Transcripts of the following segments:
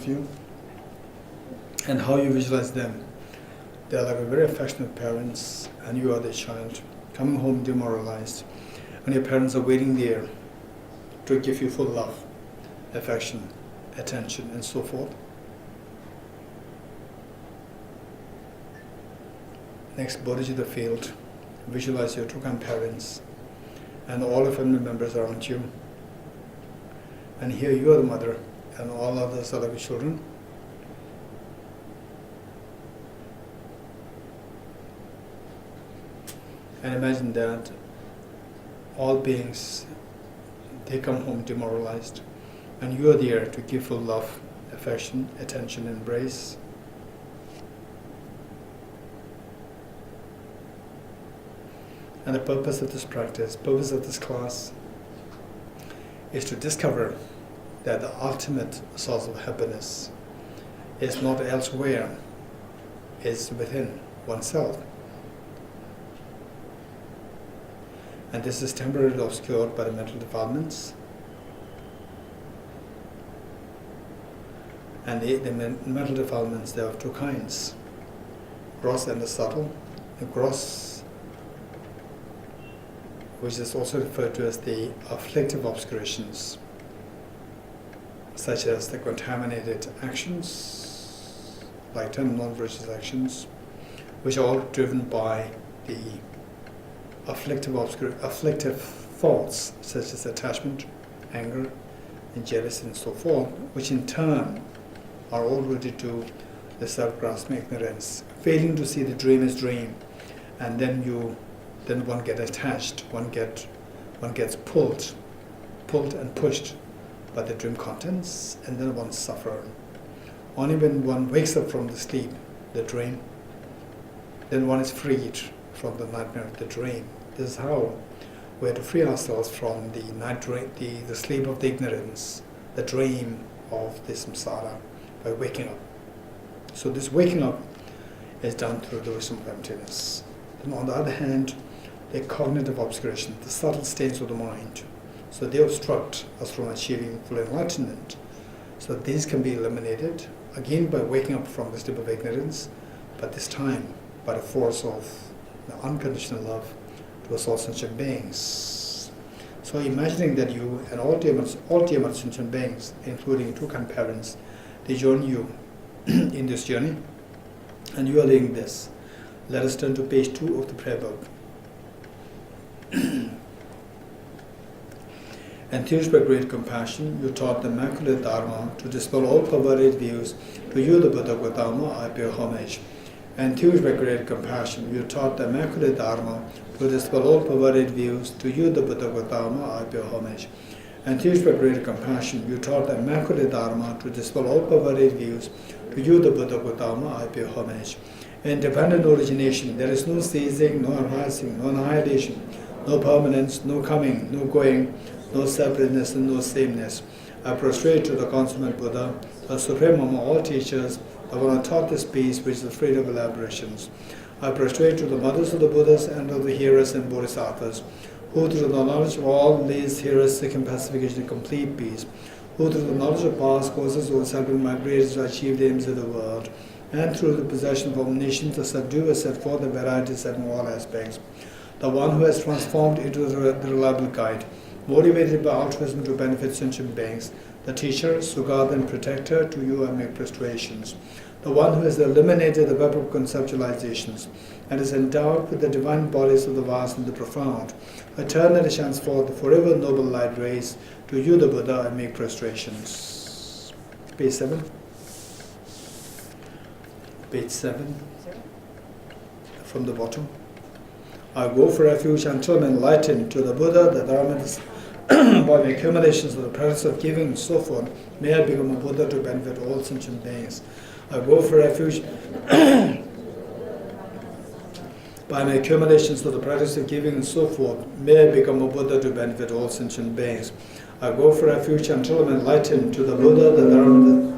of you and how you visualize them. They are like a very affectionate parents, and you are the child coming home demoralized, and your parents are waiting there to give you full love, affection, attention, and so forth. Next, body to the field. Visualize your two grandparents and all the family members around you. And here you are the mother, and all others are like children. And imagine that all beings, they come home demoralized, and you are there to give full love, affection, attention, embrace. And the purpose of this practice, purpose of this class, is to discover that the ultimate source of happiness is not elsewhere, it's within oneself. And this is temporarily obscured by the mental defilements. And the mental defilements, they are of two kinds, gross and the subtle. The gross, which is also referred to as the afflictive obscurations, such as the contaminated actions, like 10 non-virtuous actions, which are all driven by the afflictive thoughts, such as attachment, anger, and jealousy, and so forth, which in turn are all rooted to the self-grasping ignorance, failing to see the dream as dream, and then one gets attached, one gets pulled and pushed by the dream contents, and then one suffers. Only when one wakes up from the sleep, the dream, then one is freed from the nightmare of the dream. This is how we have to free ourselves from the night dream, the sleep of the ignorance, the dream of the samsara, by waking up. So this waking up is done through the wisdom of emptiness. And on the other hand, the cognitive obscuration, the subtle states of the mind, so they obstruct us from achieving full enlightenment. So these can be eliminated, again by waking up from the sleep of ignorance, but this time by the force of the unconditional love towards all sentient beings. So imagining that you and all dear sentient beings, including two grandparents, they join you in this journey, and you are doing this. Let us turn to page 2 of the prayer book. Enthused by great compassion, you taught the Immaculate Dharma to dispel all perverted views. To you, the Buddha Gautama, I pay homage. Enthused by great compassion, you taught the Immaculate Dharma to dispel all perverted views. To you, the Buddha Gautama, I pay homage. Enthused by great compassion, you taught the Immaculate Dharma to dispel all perverted views. To you, the Buddha Gautama, I pay homage. In dependent origination, there is no ceasing, no arising, no annihilation, no permanence, no coming, no going, no separateness, and no sameness. I prostrate to the consummate Buddha, the supreme among all teachers, the one who taught this peace which is free of elaborations. I prostrate to the mothers of the Buddhas and of the hearers and bodhisattvas, who through the knowledge of all these hearers seek in pacification and complete peace, who through the knowledge of past causes always have been migrated to achieve the aims of the world, and through the possession of omniscience to subdue and set forth the varieties in all aspects. The one who has transformed into the reliable guide, motivated by altruism to benefit sentient beings, the teacher, Sugata, and protector, to you I make prostrations. The one who has eliminated the web of conceptualizations and is endowed with the divine bodies of the vast and the profound, eternally shines forth the forever noble light rays, to you the Buddha I make prostrations. Page 7. Page 7, from the bottom. I go for refuge until I'm enlightened. To the Buddha, the Dharma, by the accumulations of the practice of giving and so forth, may I become a Buddha to benefit all sentient beings. I go for refuge by my accumulations of the practice of giving and so forth, may I become a Buddha to benefit all sentient beings. I go for refuge until I'm enlightened. To the Buddha, the Dharma,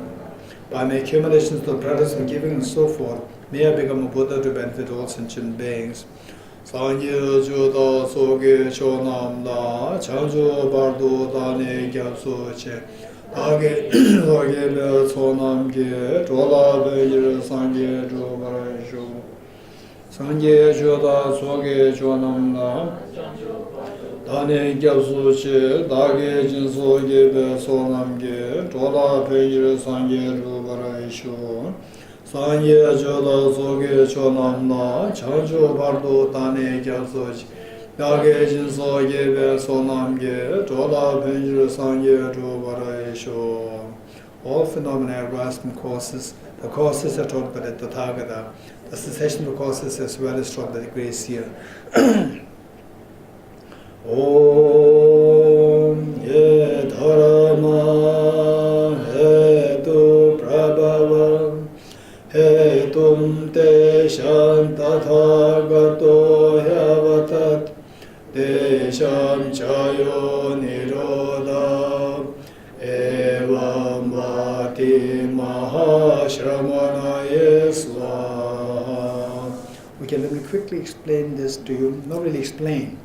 by my accumulations of the practice of giving and so forth, may I become a Buddha to benefit all sentient beings. Sangye juda soge chonam la chanjo bardo dane gyapso che Age Loge Sonamge, Jola Beir Sange Jobarashu, Sange Joda Soge Jonamna, Dane Gyasuchi, Dage Jinsoge Sonamge, Jola Beir Sange Jobarashu, Sange Joda Soge Jonamna, Chanjo Bardo Dane Gyasuchi. Dage Jinso Yebe Sonamge, Jola Benjur Sangye Jobarasho. All phenomena arise from causes. The causes are taught by the Tathagata. The cessation of causes as well is taught by the grace here. Om Ye Dharma He Tu Prabhava He Tum Te Shantathagato Yavatat Desham Chayo Nirodha Evam Vati Mahashramana Yeswa. Okay, let me quickly explain this to you. Not really explain,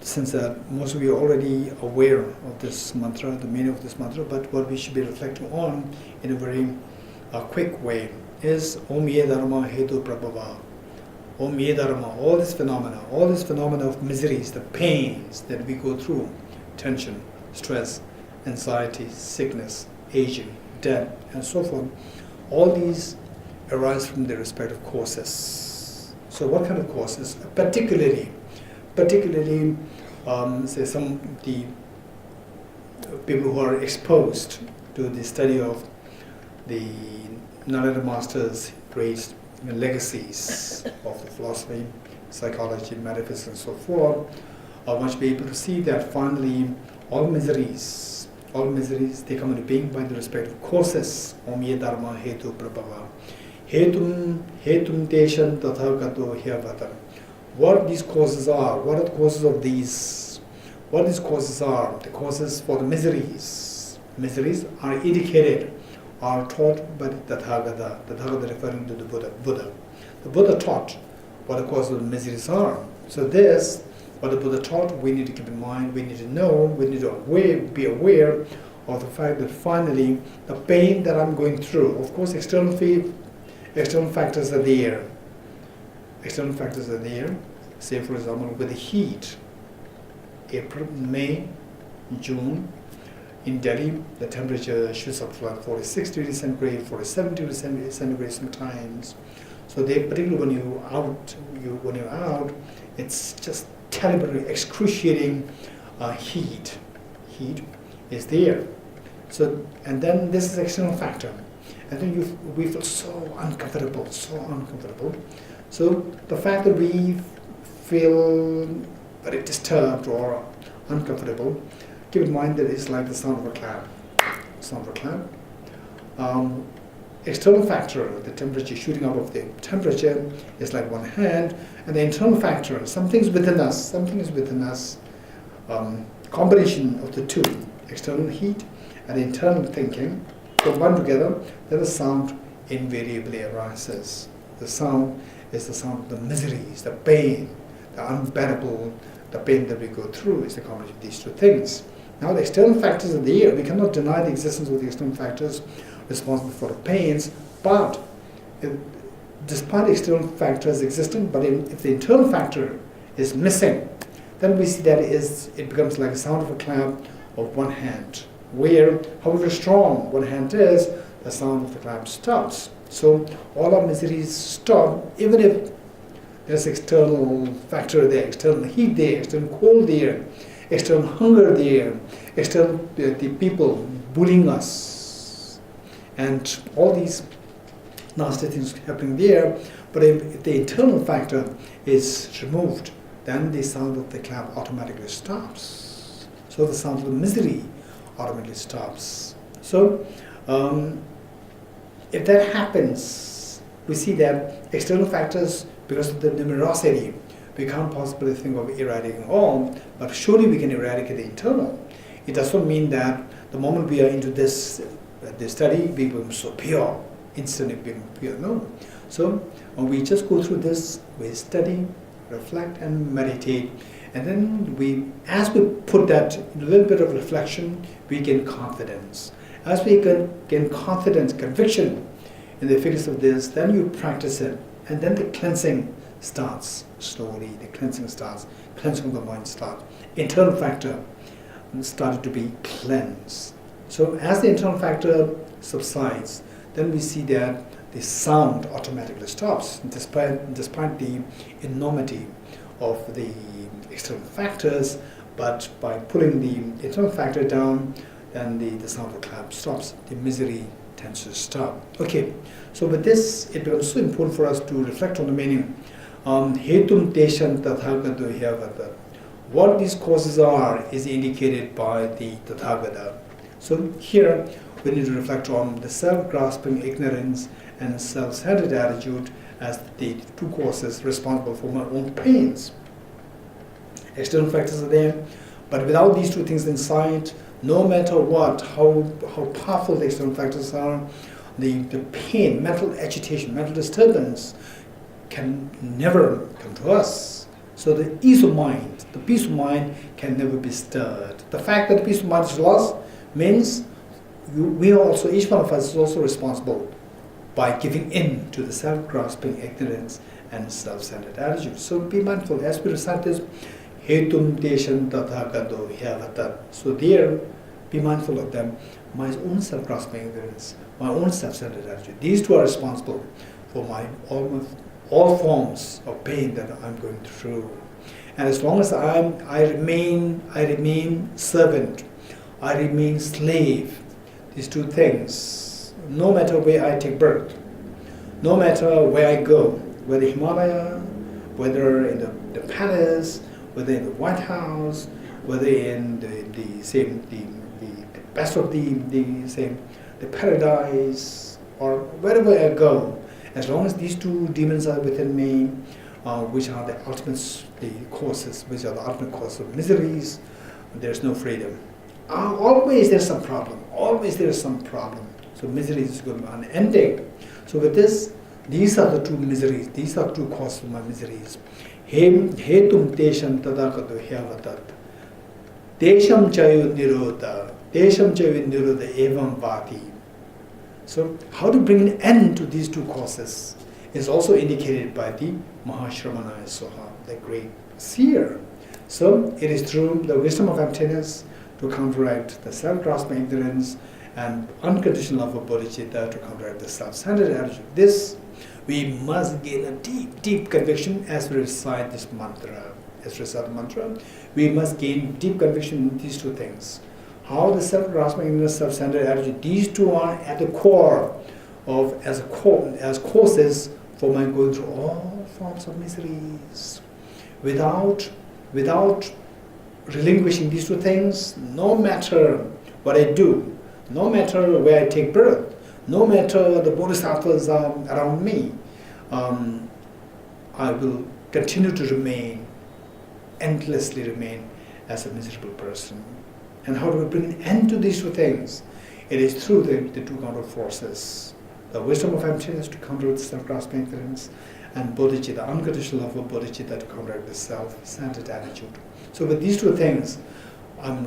since most of you are already aware of this mantra, the meaning of this mantra, but what we should be reflecting on in a very quick way is Om Ye Dharma Hetu Prabhava. Om Ye Dharma, all this phenomena of miseries, the pains that we go through, tension, stress, anxiety, sickness, aging, death, and so forth, all these arise from their respective causes. So what kind of causes? Particularly, say some of the people who are exposed to the study of the Narada Master's great legacies of the philosophy, psychology, metaphysics, and so forth, one should be able to see that finally all miseries, they come into being by the respective causes. Om Ye Dharma Hetu Prabhava. Hetum Deshan Tathagato Hyavata. What these causes are, what are the causes of these? What these causes are, the causes for the miseries. Miseries are indicated, are taught by the Tathagata. Tathagata referring to the Buddha. The Buddha taught what the causes of the miseries are. So this, what the Buddha taught, we need to keep in mind, we need to know, we need to be aware of the fact that finally the pain that I'm going through, of course external factors are there. External factors are there. Say for example with the heat, April, May, June, in Delhi, the temperature shoots up to like 46 degrees centigrade, 47 degrees centigrade sometimes. So they, particularly when you're out, it's just terribly excruciating heat. Heat is there. So, and then this is external factor, and then we feel so uncomfortable. So the fact that we feel very disturbed or uncomfortable, keep in mind that it's like the sound of a clap. External factor, the temperature shooting up of the temperature is like one hand, and the internal factor, something is within us, combination of the two, external heat and internal thinking, combined together, then the sound invariably arises. The sound is the sound of the miseries, the pain, the unbearable, the pain that we go through is the combination of these two things. Now the external factors are there. We cannot deny the existence of the external factors responsible for the pains, but despite the external factors existing, but if the internal factor is missing, then we see that it becomes like a sound of a clap of one hand, where however strong one hand is, the sound of the clap stops. So all our miseries stop, even if there's external factor there, external heat there, external cold there, external hunger there, external the people bullying us, and all these nasty things happening there. But if the internal factor is removed, then the sound of the clap automatically stops. So the sound of the misery automatically stops. So if that happens, we see that external factors, because of the numerosity, we can't possibly think of eradicating all, but surely we can eradicate the internal. It does not mean that the moment we are into this study, we become so pure, instantly become pure. No. So when we just go through this, we study, reflect and meditate, And then as we put that in a little bit of reflection, we gain confidence. As we gain confidence, conviction in the efficacy of this, then you practice it. And then the cleansing starts slowly. The cleansing starts. Cleansing of the mind starts. Internal factor started to be cleansed. So as the internal factor subsides, then we see that the sound automatically stops, despite the enormity of the external factors. But by pulling the internal factor down, then the sound of the clap stops. The misery tends to stop. Okay, so with this, it becomes so important for us to reflect on the meaning. Hetum Teshan Tathagata Hyavata. What these causes are is indicated by the Tathagata. So here, we need to reflect on the self-grasping ignorance and self-centered attitude as the two causes responsible for my own pains. External factors are there, but without these two things inside, no matter what, how powerful the external factors are, the pain, mental agitation, mental disturbance can never come to us. So the ease of mind, the peace of mind can never be stirred. The fact that the peace of mind is lost means we also, each one of us is also responsible by giving in to the self-grasping ignorance and self-centered attitude. So be mindful as we recite this, Hetum Teshan Tathagata Hyavata. So there, be mindful of them. My own self-grasping ignorance, my own self-centered attitude. These two are responsible for my all forms of pain that I'm going through. And as long as I remain servant, I remain slave. These two things, no matter where I take birth, no matter where I go, whether Himalaya, whether in the palace, whether in the White House, whether in the best of the paradise, or wherever I go, as long as these two demons are within me, which are the ultimate causes, which are the ultimate cause of miseries, there is no freedom. Always there's some problem. Always there's some problem. So misery is going to be unending. So with this, these are the two miseries. These are two causes of my miseries. Hetum Tesham Tadakato Hyavatat. Tesham Chayu Nirodha. Tesham Chayu Nirodha Evam Vati. So how to bring an end to these two causes is also indicated by the Mahashramanaya Soha, the great seer. So it is through the wisdom of emptiness to counteract the self-grasping ignorance and unconditional love of bodhicitta to counteract the self-centered attitude. This, we must gain a deep, deep conviction as we recite this mantra. As we recite the mantra, we must gain deep conviction in these two things. How the self-grasping ignorance, self-centered attitude, these two are at the core of, as causes for my going through all forms of miseries. Without relinquishing these two things, no matter what I do, no matter where I take birth, no matter the bodhisattvas around me, I will continue to remain, endlessly remain as a miserable person. And how do we bring an end to these two things? It is through the two counter forces. The wisdom of emptiness to counter the self-grasping ignorance, and bodhicitta, unconditional love of bodhicitta to counteract the self-centered attitude. So with these two things, I'm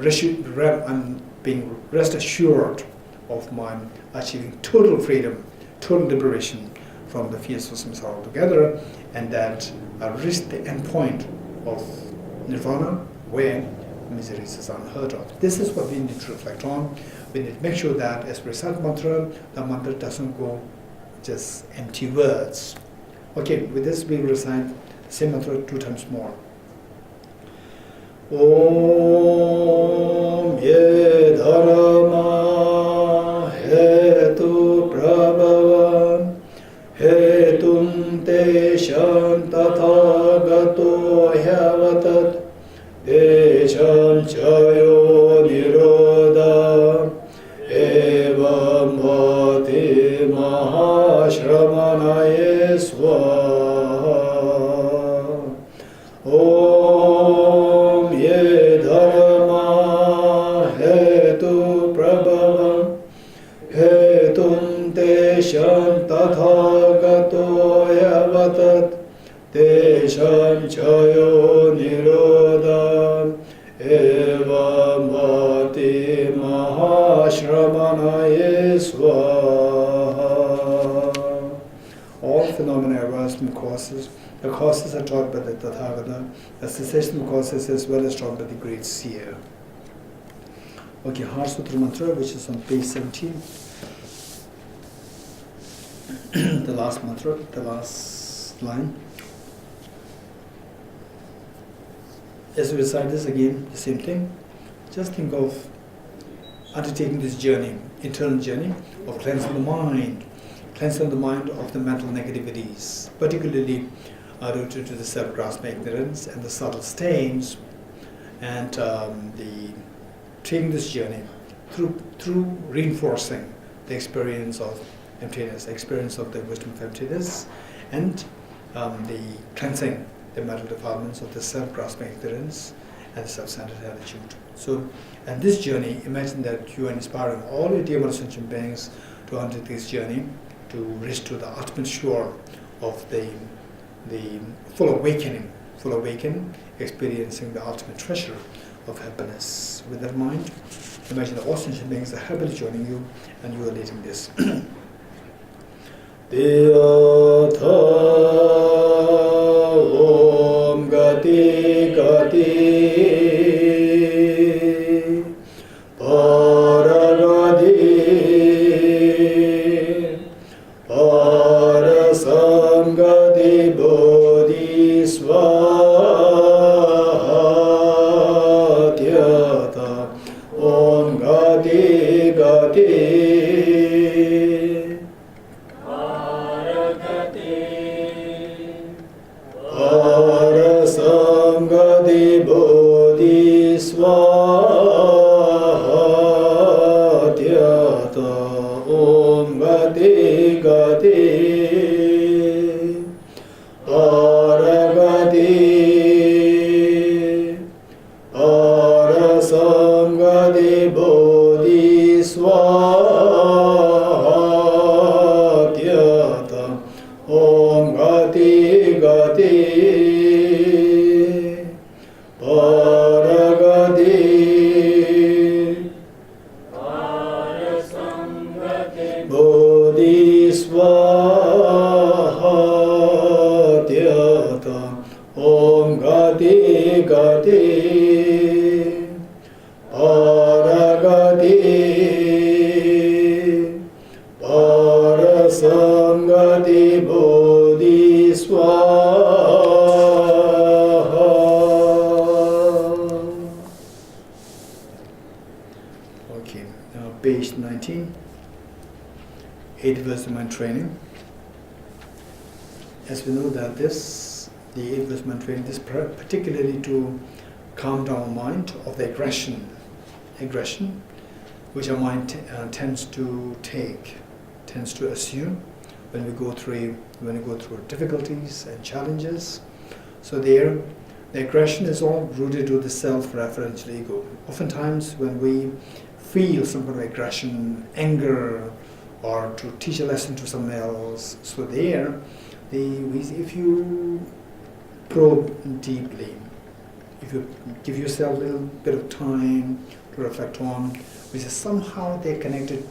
being rest assured of my achieving total freedom, total liberation from the fears of samsara altogether, and that I reached the end point of nirvana where misery is unheard of. This is what we need to reflect on. We need to make sure that as we recite mantra, the mantra doesn't go just empty words. Okay, with this we will recite the same mantra 2 times more. Om ye dharma hetu prabhavam hetum teshan tathagato hyavatat Desham chayo nirodha evam bhati mahashramanaye swaha. Om ye dharma hetu prabhavam hetum tesham tathagato yavatat Desham chayo nirodha Shramanaye Swaha. All phenomena arise from causes. The causes are taught by the Tathagata. The cessation of causes as well as taught by the great seer. Okay, Heart Sutra Mantra, which is on page 17. The last mantra, the last line. As we recite this again, the same thing. Just think of undertaking this journey, internal journey of cleansing the mind of the mental negativities, particularly rooted to the self-grasping ignorance and the subtle stains, and taking this journey through reinforcing the experience of emptiness, experience of the wisdom of emptiness, and the cleansing the mental defilements of the self-grasping ignorance and the self-centered attitude. So, and this journey, imagine that you are inspiring all your dear sentient beings to undertake this journey to reach to the ultimate shore of the full awakening, experiencing the ultimate treasure of happiness. With that in mind, imagine that all sentient beings are happily joining you, and you are leading this. Diyatha Om Gati Gati Paragati Parasamgati Bodhisvatyata Om Gati Gati Parasamgati Bodhisvatyata Om Gati Gati Paragati Parasamgati Bodhisvatyata Om Gati Gati Paragati Parasamgati Bodhisvatyata Om Gati Gati Paragati Parasamgati Bodhisvaha. Okay, now page 19. 8 verse mind training. As we know that the 8 verse mind training, this particularly to calm down our mind of the aggression which our mind tends to assume when we go through difficulties and challenges. So there, the aggression is all rooted to the self-referential ego. Oftentimes when we feel some kind of aggression, anger, or to teach a lesson to someone else, so there, if you probe deeply, if you give yourself a little bit of time to reflect on, which is somehow they're connected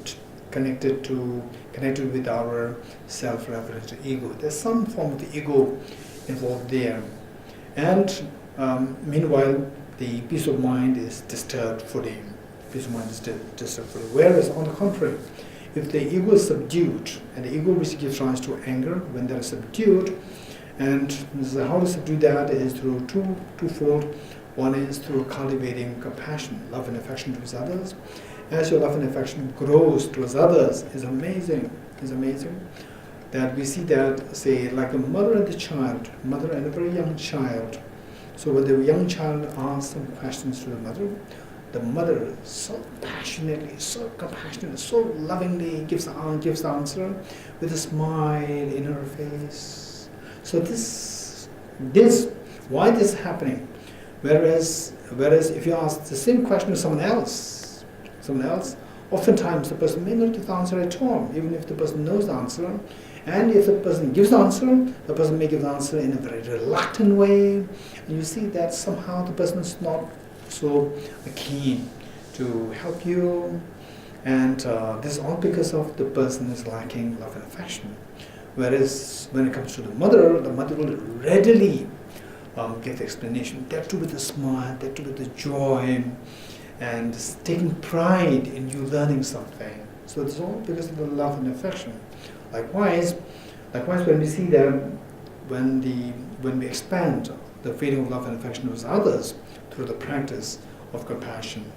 with our self-referential ego. There's some form of the ego involved there, and meanwhile the peace of mind is disturbed fully. Whereas on the contrary, if the ego is subdued, and the ego which gives rise to anger, when they are subdued, and how to subdue that is through twofold. One is through cultivating compassion, love and affection towards others. As your love and affection grows towards others, is amazing that we see that, say, like a mother and a very young child. So when the young child asks some questions to the mother so passionately, so compassionately, so lovingly gives the answer with a smile in her face. So why this is happening? Whereas if you ask the same question to someone else, oftentimes the person may not give the answer at all, even if the person knows the answer. And if the person gives the answer, the person may give the answer in a very reluctant way. And you see that somehow the person is not so keen to help you, And this is all because of the person is lacking love and affection. Whereas when it comes to the mother will readily give the explanation. That too with a smile, that too with the joy, and taking pride in you learning something. So it's all because of the love and affection. Likewise, when we see that when we expand the feeling of love and affection towards others through the practice of compassion,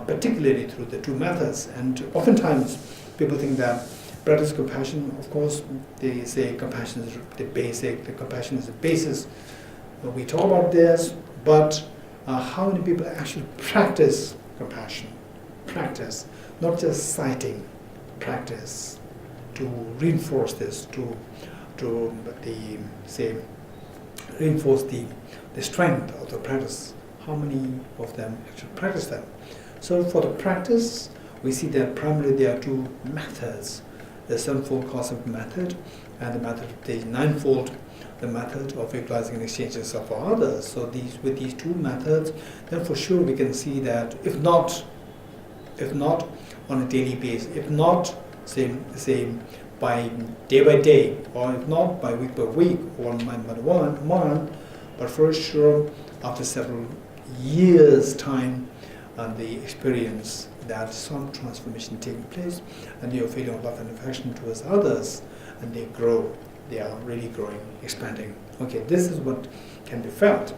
particularly through the two methods. And oftentimes people think that practice compassion, of course, they say compassion is the basic, the compassion is the basis. We talk about this, but how many people actually practice compassion? Practice, not just citing, practice to reinforce this, to reinforce the strength of the practice. How many of them actually practice that? So for the practice, we see that primarily there are two methods: the sevenfold causative method and the method of the ninefold, the method of equalizing and exchanging self for others. So with these two methods, then for sure we can see that if not on a daily basis, if not say by day, or if not by week, or month by month, but for sure after several years' time, and the experience that some transformation taking place, and your feeling of love and affection towards others, and they grow, they are really growing, expanding. Okay, this is what can be felt.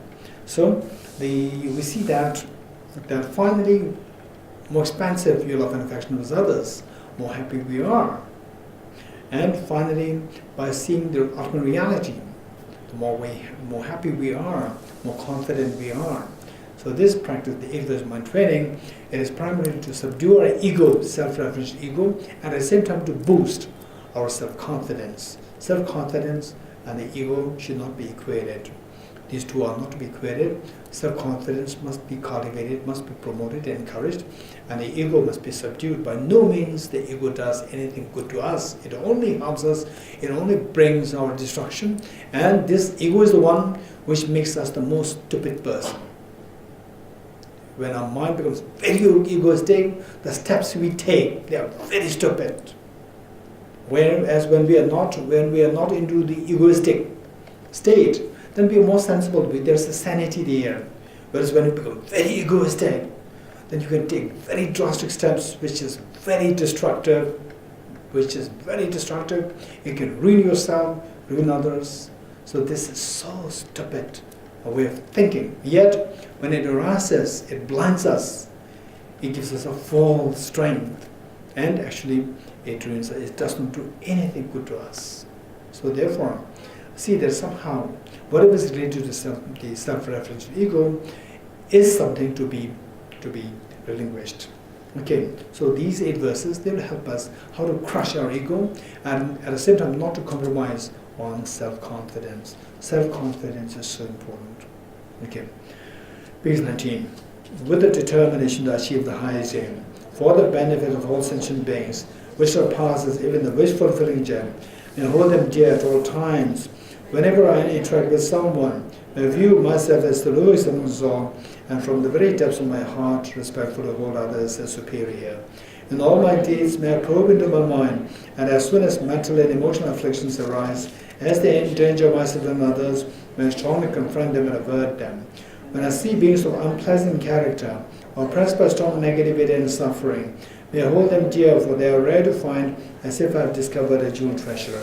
So we see that finally, more expansive your love and affection towards others, more happy we are. And finally, by seeing the ultimate reality, the more happy we are, more confident we are. So this practice, the 8 verse mind training, it is primarily to subdue our ego, self-referential ego, and at the same time to boost our self-confidence. Self-confidence and the ego should not be equated. These two are not to be equated. Self-confidence must be cultivated, must be promoted and encouraged, and the ego must be subdued. By no means the ego does anything good to us. It only harms us, it only brings our destruction, and this ego is the one which makes us the most stupid person. When our mind becomes very egoistic, the steps we take, they are very stupid. Whereas when we are not into the egoistic state, then we are more sensible. There's a sanity there. Whereas when you become very egoistic, then you can take very drastic steps, which is very destructive. It can ruin yourself, ruin others. So this is so stupid a way of thinking. Yet, when it arises, it blinds us. It gives us a false strength. And actually, it ruins us. It does not do anything good to us. So therefore, see that somehow, whatever is related to the self-referential ego is something to be relinquished. Okay, so these 8 verses, they will help us how to crush our ego and at the same time not to compromise on self-confidence. Self-confidence is so important. Okay, page 19. With the determination to achieve the highest aim, for the benefit of all sentient beings, which surpasses even the wish-fulfilling gem, and hold them dear at all times. Whenever I interact with someone, I view myself as the lowest amongst all, and from the very depths of my heart, respectfully hold others as superior. In all my deeds, may I probe into my mind, and as soon as mental and emotional afflictions arise, as they endanger myself and others, may I strongly confront them and avert them. When I see beings of unpleasant character, oppressed by strong negativity and suffering, may I hold them dear, for they are rare to find, as if I have discovered a jewel treasure.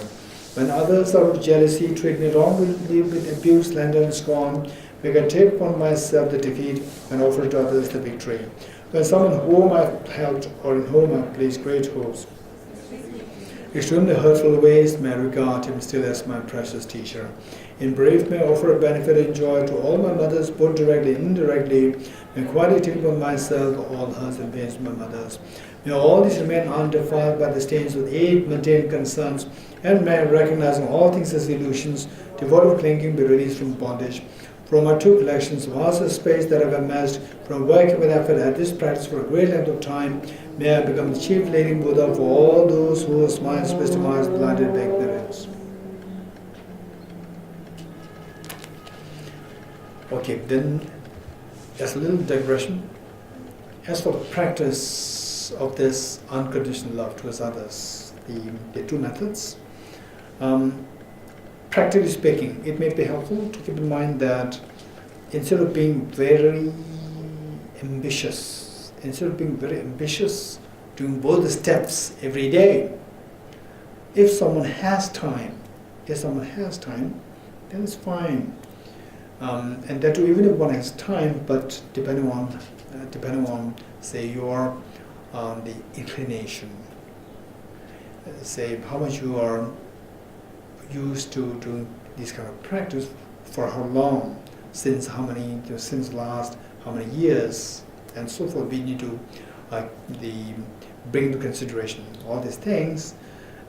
When others out of jealousy treat me wrongly with abuse, slander, and scorn, may I take upon myself the defeat and offer to others the victory. When someone whom I have helped or in whom I have placed great hopes, extremely hurtful ways, may I regard him still as my precious teacher. In brief, may I offer a benefit and joy to all my mothers, both directly and indirectly, may I quietly take upon myself all hurts and pains of my mothers. May all these remain undefiled by the stains of 8 maintained concerns, and may I, recognizing all things as illusions, devoid of clinging, be released from bondage. From my 2 collections, vast space that I have amassed from working with effort at this practice for a great length of time, may I become the chief leading Buddha for all those whose minds, wisdom eyes blinded by ignorance. Okay, then there's a little digression. As for the practice of this unconditional love towards others, the two methods. Practically speaking, it may be helpful to keep in mind that instead of being very ambitious, doing both the steps every day, if someone has time, then it's fine. And that too, even if one has time, but depending on, say, your the inclination, say how much you are used to doing this kind of practice, for how long, since last how many years, and so forth. We need to bring into consideration all these things.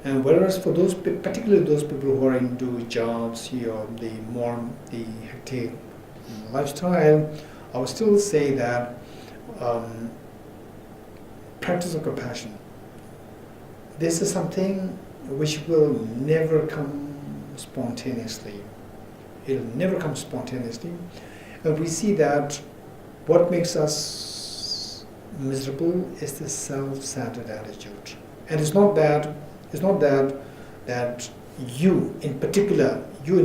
And whereas for those, particularly those people who are into jobs or the hectic lifestyle, I would still say that practice of compassion, this is something which will never come spontaneously. It'll never come spontaneously. And we see that what makes us miserable is the self-centered attitude. And it's not that you in particular, you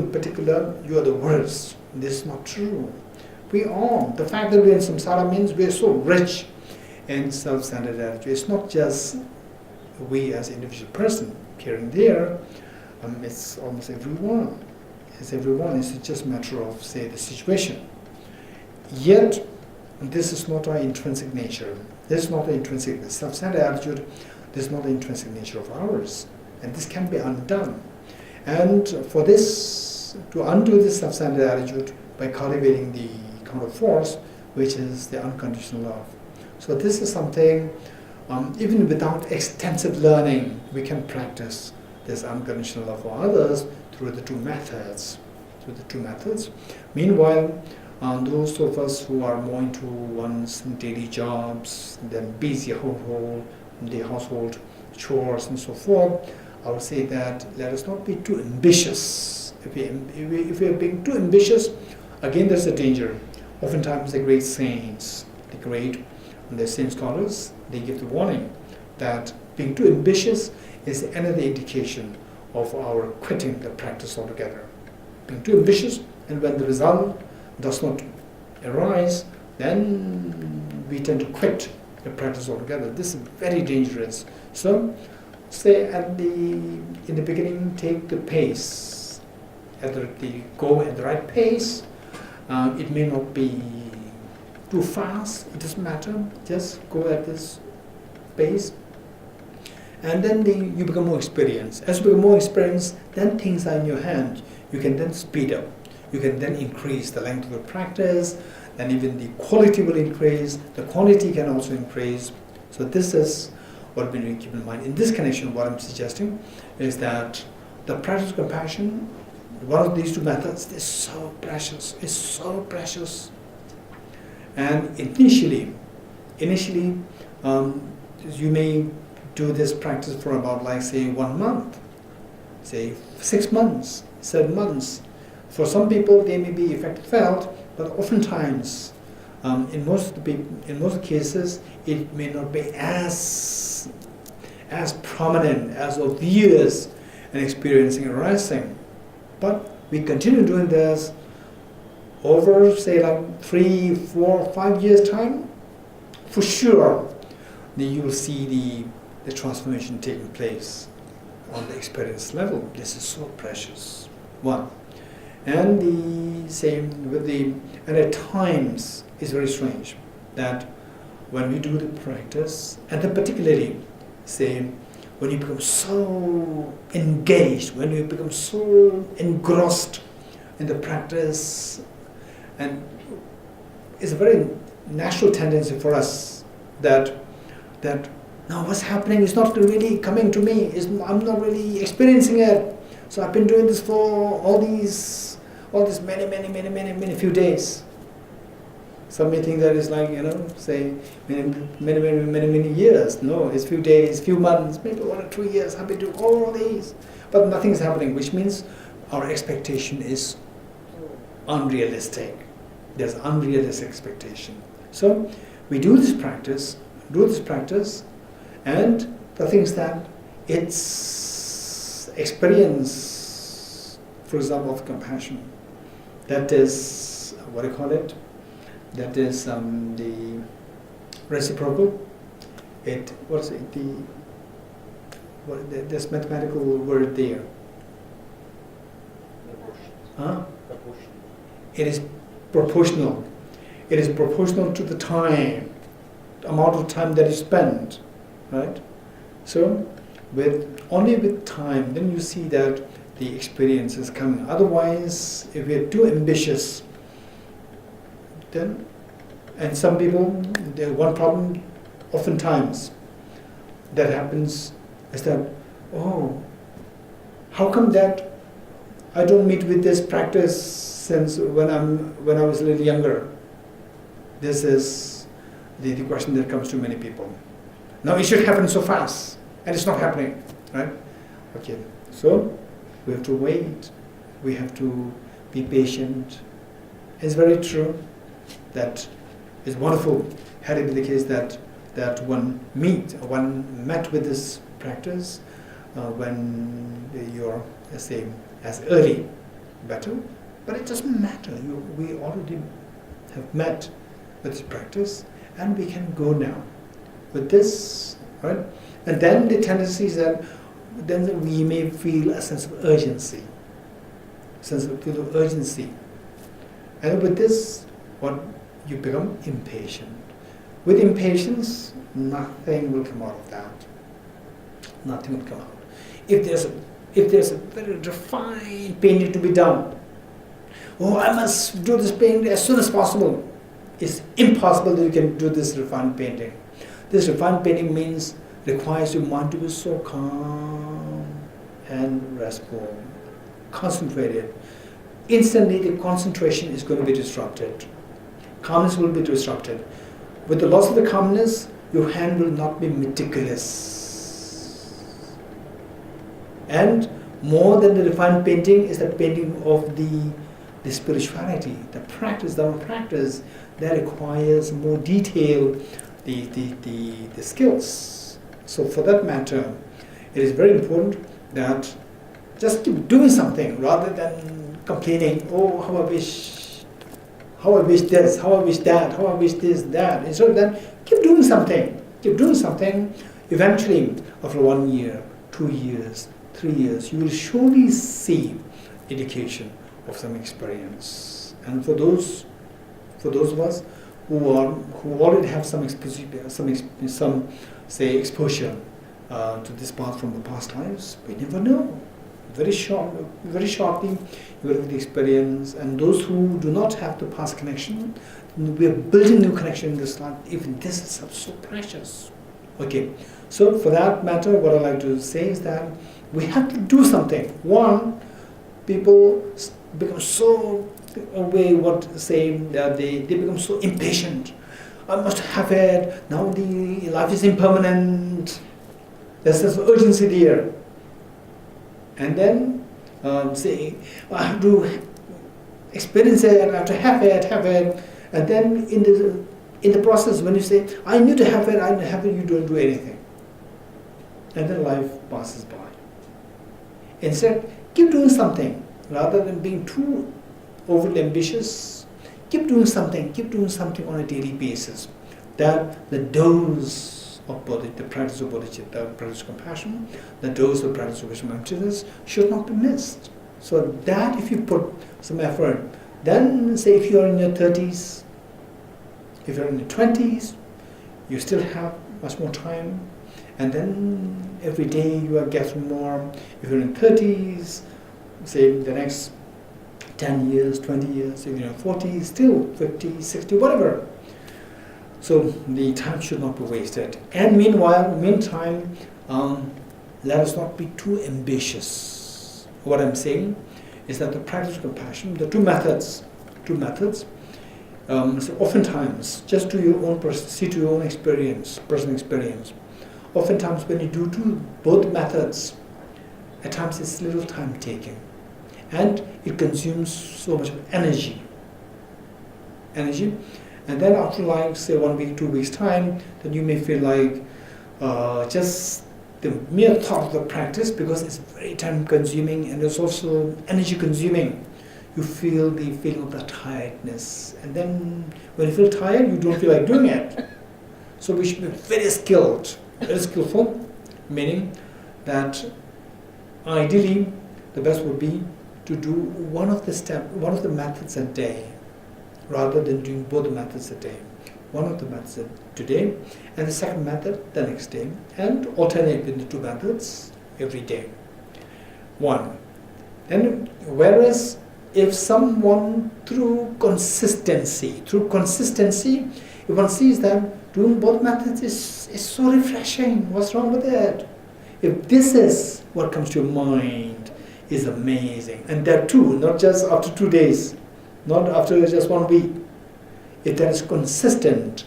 are the worst. This is not true. We are. The fact that we're in samsara means we're so rich in self-centered attitude. It's not just we as an individual person here and there. It's almost everyone. It's just a matter of, say, the situation. Yet, this is not our intrinsic nature. This is not the intrinsic self-centered attitude. This is not the intrinsic nature of ours, and this can be undone. And for this, to undo this self-centered attitude by cultivating the counter force, which is the unconditional love. So this is something, even without extensive learning, we can practice this unconditional love for others through the two methods. Meanwhile, those of us who are more into one's daily jobs, then busy the household chores and so forth, I would say that let us not be too ambitious. If we are being too ambitious, again there's a danger. Oftentimes the great saints, the saint scholars, they give the warning that being too ambitious is another indication of our quitting the practice altogether. Being too ambitious, and when the result does not arise, then we tend to quit the practice altogether. This is very dangerous. So, say in the beginning, take the pace, go at the right pace. It may not be too fast. It doesn't matter. Just go at this pace, and then you become more experienced. As you become more experienced, then things are in your hand. You can then speed up. You can then increase the length of the practice, and even the quality will increase. The quantity can also increase. So this is what we need to keep in mind. In this connection, what I'm suggesting is that the practice of compassion, one of these two methods, is so precious. It's so precious. And initially, you may do this practice for about, say, 1 month, say 6 months, 7 months. For some people, they may be effect felt, but oftentimes, in most cases, it may not be as prominent, as obvious an experiencing arising. But we continue doing this over, say, 3, 4, 5 years time, for sure, then you will see the transformation taking place on the experience level. This is so precious. One. And the same and at times it's very strange that when we do the practice, and then particularly, say, when you become so engaged, when you become so engrossed in the practice, and it's a very natural tendency for us that now what's happening is not really coming to me, I'm not really experiencing it. So I've been doing this for all these many few days. Some may think that is say many years. No, it's few days, few months, maybe 1 or 2 years. I've been doing all these, but nothing is happening, which means our expectation is unrealistic. There's unrealistic expectation. So we do this practice And the thing is that it's experience, for example, of compassion. That is, what do you call it? That is the reciprocal. What's it? There's mathematical word there. It is proportional. It is proportional to the time, the amount of time that is spent, right? So, only with time, then you see that the experience is coming. Otherwise, if we are too ambitious, then, and some people, one problem, oftentimes, that happens is that, oh, how come that I don't meet with this practice since when I was a little younger? This is the question that comes to many people. Now it should happen so fast, and it's not happening, right? Okay, so we have to wait. We have to be patient. It's very true that it's wonderful had it been the case that one met with this practice when you're, say, as early, better, but it doesn't matter. We already have met with this practice, and we can go now with this, right? And then the tendency is that then we may feel a sense of urgency, and with this, what you become impatient. With impatience, nothing will come out of that. Nothing will come out. If there's a very refined painting to be done, oh, I must do this painting as soon as possible. It's impossible that you can do this refined painting. This refined painting requires your mind to be so calm and restful, concentrated. Instantly, the concentration is going to be disrupted. Calmness will be disrupted. With the loss of the calmness, your hand will not be meticulous. And more than the refined painting is the painting of the spirituality, the practice, the practice that requires more detail, the skills. So for that matter, it is very important that just keep doing something rather than complaining, oh, how I wish this, how I wish that, how I wish this, that. Instead of that, keep doing something. Eventually, after 1 year, 2 years, 3 years, you will surely see indication of some experience. And for those of us who already have some exposure to this path from the past lives, we never know. Very shortly, you will have the experience. And those who do not have the past connection, we are building new connection in this life. Even this is so precious. Okay, so for that matter, what I like to say is that we have to do something. One, people become so they become so impatient. I must have it. Now the life is impermanent. There's this urgency there. And then say, I have to experience it, I have to have it. And then in the process, when you say, I need to have it, you don't do anything. And then life passes by. Instead, keep doing something. Rather than being too overly ambitious, keep doing something on a daily basis. That the dose of the practice of bodhicitta, the practice of compassion, the dose of practice of mindfulness should not be missed. So that if you put some effort, then say if you are in your 30s, if you're in your 20s, you still have much more time, and then every day you are getting more. If you're in 30s, say the next 10 years, 20 years, if you're in 40s, still 50, 60, whatever. So the time should not be wasted. And meantime, let us not be too ambitious. What I'm saying is that the practice of compassion, the two methods. So oftentimes, just to your own, see to your own experience, personal experience. Oftentimes, when you do both methods, at times it's little time taking, and it consumes so much energy. And then after say 1 week, 2 weeks time, then you may feel like, just the mere thought of the practice, because it's very time consuming and it's also energy consuming. You feel the feeling of the tiredness, and then when you feel tired, you don't feel like doing it. So we should be very skilled, very skillful, meaning that ideally the best would be to do one of the methods a day, rather than doing both the methods a day. One of the methods today, and the second method the next day, and alternate between the two methods every day. One. Then, whereas if someone through consistency, if one sees that doing both methods is so refreshing, what's wrong with it? If this is what comes to your mind, is amazing. And that too, not just after 2 days, not after just 1 week. If that is consistent,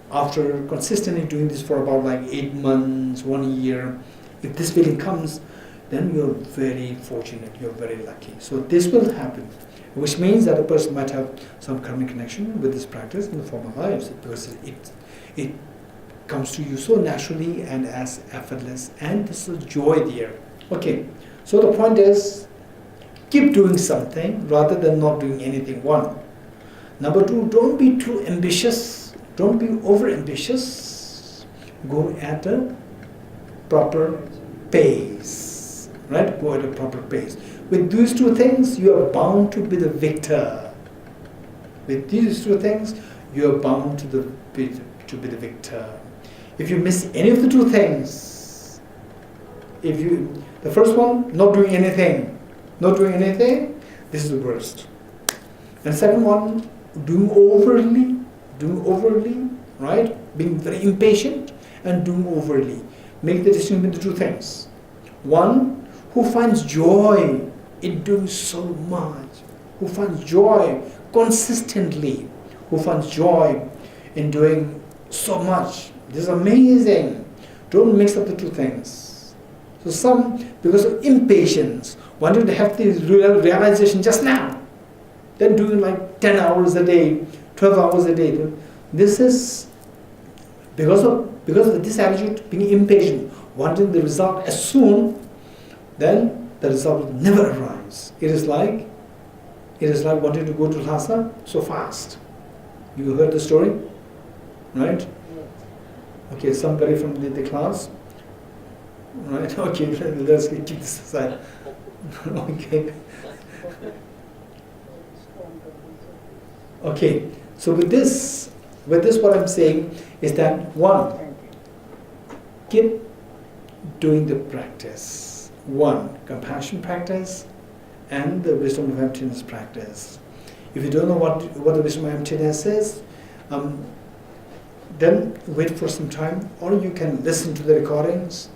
after consistently doing this for about like 8 months, 1 year, if this feeling comes, then you're very fortunate, you're very lucky. So this will happen, which means that a person might have some karmic connection with this practice in the former lives, because it comes to you so naturally and as effortless, and there's a joy there. Okay, so the point is, keep doing something rather than not doing anything. One. Number two, don't be too ambitious, don't be over ambitious. Go at a proper pace, right? Go at a proper pace. With these two things, you are bound to be the victor. With these two things, you are bound to be the victor. If you miss any of the two things, the first one, not doing anything, this is the worst. And the second one, doing overly, right? Being very impatient and doing overly. Make the distinction between the two things. One who finds joy in doing so much, who finds joy consistently, who finds joy in doing so much. This is amazing. Don't mix up the two things. So some, because of impatience, wanted to have this realization just now, then doing like 10 hours a day, 12 hours a day. This is because of this attitude, being impatient, wanting the result as soon, then the result will never arrives. It is like wanting to go to Lhasa so fast. You heard the story, right? Okay, somebody from the class, right? Okay, let's keep this aside. Okay. Okay, so with this what I'm saying is that one, keep doing the practice. One, compassion practice and the wisdom of emptiness practice. If you don't know what the wisdom of emptiness is, then wait for some time, or you can listen to the recordings,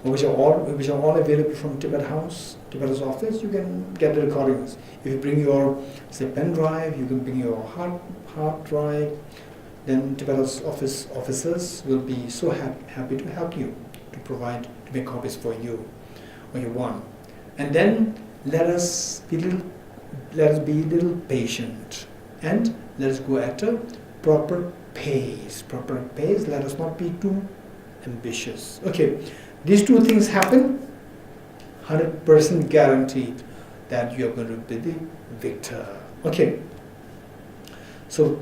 which are all available from Tibet House, Tibet's office. You can get the recordings. If you bring your, say, pen drive, you can bring your hard drive, then Tibet's officers will be so happy to help you, to make copies for you when you want. And then let us be a little patient, and let us go at a proper pace. Let us not be too ambitious. Okay, these two things happen, 100% guaranteed that you are going to be the victor. Okay. So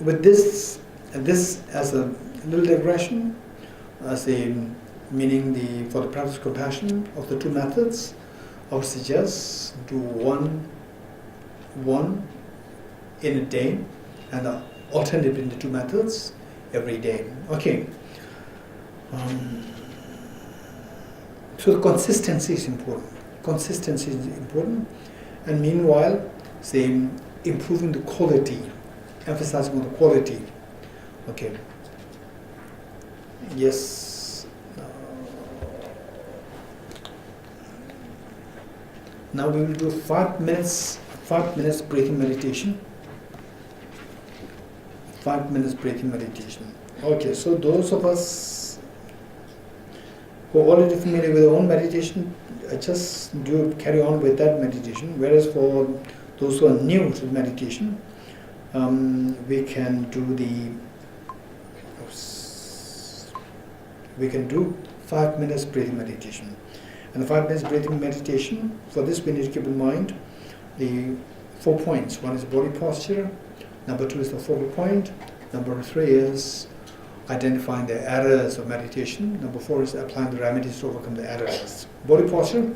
with this as a little digression, as a meaning for the practice of compassion of the two methods, I would suggest do one in a day, and alternate in the two methods every day. Okay. So the consistency is important. And meanwhile, say, improving the quality, emphasizing on the quality. Okay. Yes. Now we will do 5 minutes breathing meditation. 5 minutes breathing meditation. Okay, so those of us who are already familiar with their own meditation, just carry on with that meditation. Whereas for those who are new to meditation, we can do we can do 5 minutes breathing meditation. And the 5 minutes breathing meditation, for this we need to keep in mind the 4 points. One is body posture, number 2 is the focal point, number 3 is identifying the errors of meditation, number 4 is applying the remedies to overcome the errors. Body posture,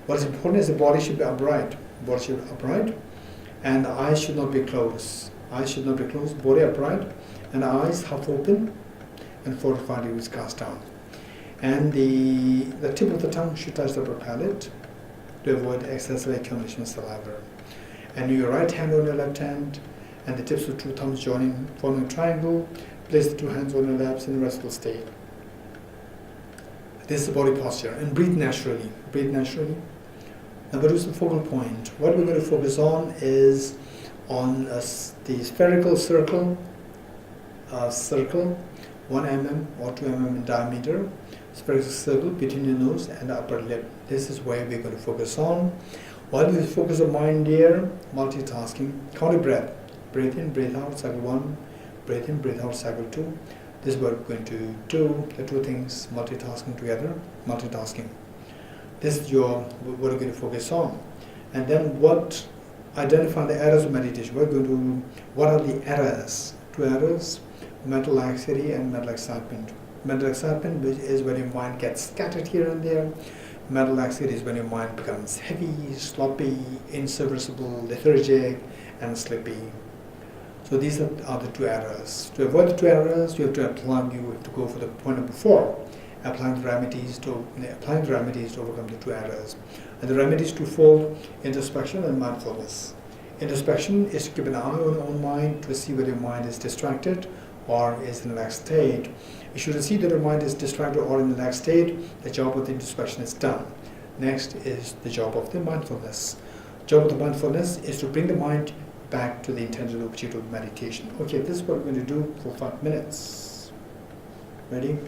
what is important is the body should be upright. Body should be upright, and the eyes should not be closed. Eyes should not be closed, body upright, and the eyes half open, and 4 to 5 degrees cast down. And the tip of the tongue should touch the upper palate to avoid excessive accumulation of saliva. And your right hand on your left hand, and the tips of 2 thumbs joining, forming a triangle. Place the 2 hands on your laps in restful state. This is the body posture. And breathe naturally. Breathe naturally. Number 2 is the focal point. What we're going to focus on is on the spherical circle, 1 mm or 2 mm in diameter, spherical circle between your nose and the upper lip. This is where we're going to focus on. While we focus our mind here, multitasking, count your breath. Breathe in, breathe out, cycle 1. Breathe in, breathe out, cycle 2. This is what we're going to do, the 2 things, multitasking together, multitasking. This is what we're going to focus on. And then identify the errors of meditation. What are the errors? 2 errors, mental laxity and mental excitement. Mental excitement is when your mind gets scattered here and there. Mental laxity is when your mind becomes heavy, sloppy, inserviceable, lethargic, and sleepy. So these are the 2 errors. To avoid the 2 errors, you have to go for the point number 4, applying the remedies to overcome the 2 errors. And the remedies twofold: introspection and mindfulness. Introspection is to keep an eye on your own mind to see whether your mind is distracted or is in a relaxed state. If you should see that your mind is distracted or in a relaxed state, the job of the introspection is done. Next is the job of the mindfulness. The job of the mindfulness is to bring the mind back to the intended objective of meditation. Okay, this is what we're going to do for 5 minutes. Ready?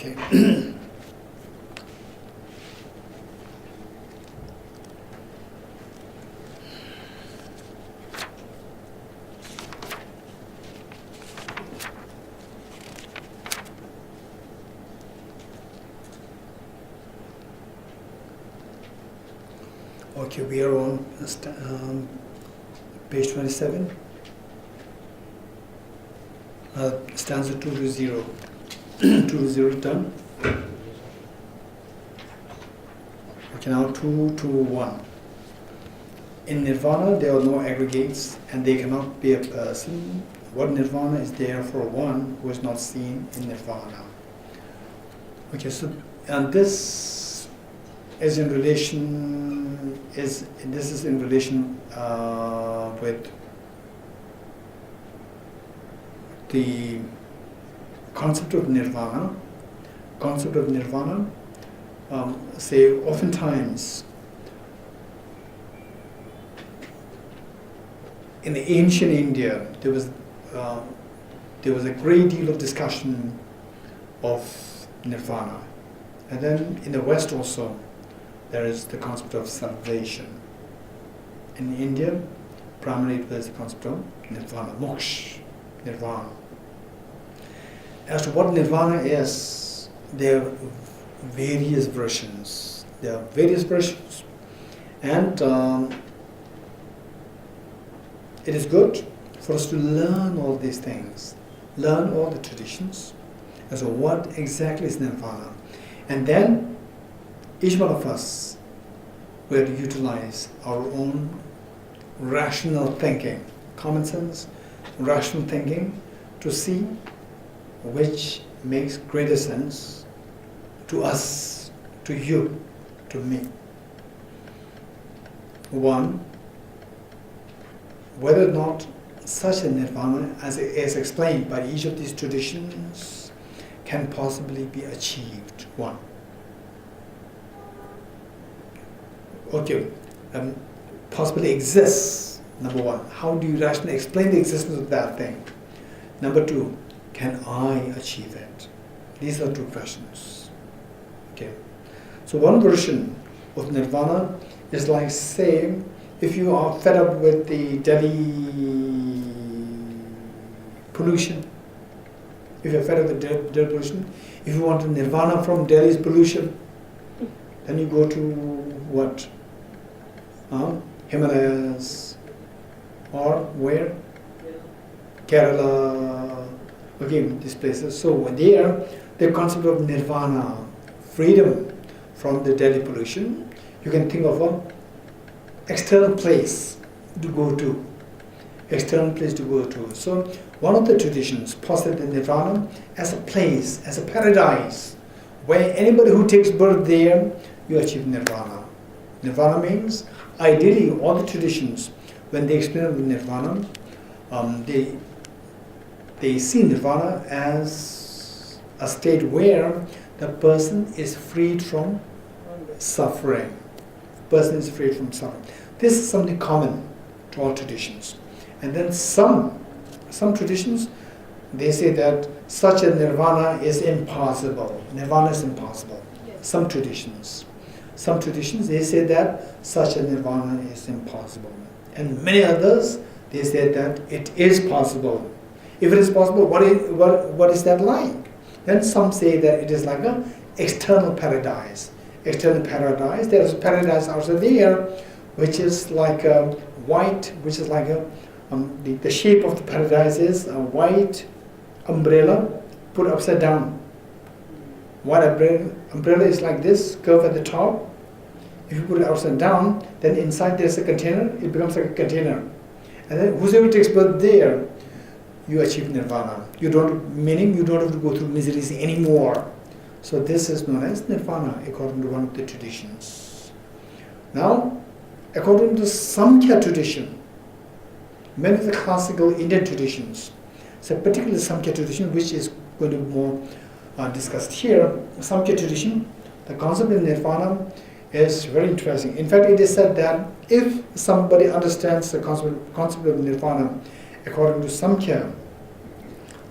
Okay. Okay, we are on page 27, stanza 2 to 0. 2 to 0 done. Okay, now 2 to 1. In nirvana, there are no aggregates and they cannot be a person. What nirvana is there for one who is not seen in nirvana? Okay, so and this is in relation with the concept of nirvana. Say oftentimes in the ancient India there was a great deal of discussion of nirvana, and then in the West also there is the concept of salvation. In India, primarily it was the concept of nirvana, moksha, nirvana. As to what nirvana is, there are various versions. And it is good for us to learn all these things, learn all the traditions as to what exactly is nirvana. And then each one of us will utilize our own rational thinking, common sense, rational thinking, to see which makes greater sense to us, to you, to me. One, whether or not such a nirvana, as is explained by each of these traditions, can possibly be achieved. One. Okay, possibly exists, number one. How do you rationally explain the existence of that thing? Number two, can I achieve it? These are two questions. Okay. So one version of nirvana is like, say, if you are fed up with the Delhi pollution, if you're fed up with Delhi pollution, if you want to nirvana from Delhi's pollution, then you go to what? Himalayas, or where? Kerala, okay, these places. So there, the concept of nirvana, freedom from the Delhi pollution, you can think of an external place to go to. So one of the traditions posited nirvana as a place, as a paradise, where anybody who takes birth there, you achieve nirvana. Nirvana means, ideally, all the traditions, when they explain nirvana, they see nirvana as a state where the person is freed from suffering. This is something common to all traditions. And then some traditions, they say that such a nirvana is impossible. Nirvana is impossible. Yes. Some traditions, they say that such a nirvana is impossible. And many others, they say that it is possible. If it is possible, what is that like? Then some say that it is like an external paradise. There is a paradise outside there, which is like a white, which is like the shape of the paradise is a white umbrella put upside down. White umbrella is like this, curve at the top. If you put it upside down, then inside there's a container, it becomes like a container. And then whoever takes birth there, you achieve nirvana. You don't have to go through miseries anymore. So this is known as nirvana, according to one of the traditions. Now, according to Samkhya tradition, many of the classical Indian traditions, so particularly Samkhya tradition, which is going to be more discussed here, Samkhya tradition, the concept of nirvana is very interesting. In fact, it is said that if somebody understands the concept of nirvana according to Samkhya,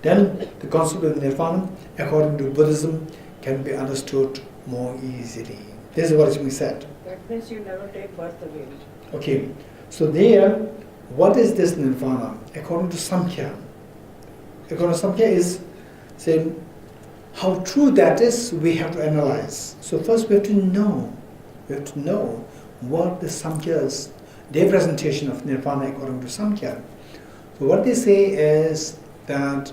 then the concept of nirvana according to Buddhism can be understood more easily. This is what is being said. That means you never take birth away. Okay, so there, what is this nirvana? According to Samkhya is saying how true that is, we have to analyze. So first we have to know what the Samkhya's, their presentation of nirvana according to Samkhya. So what they say is that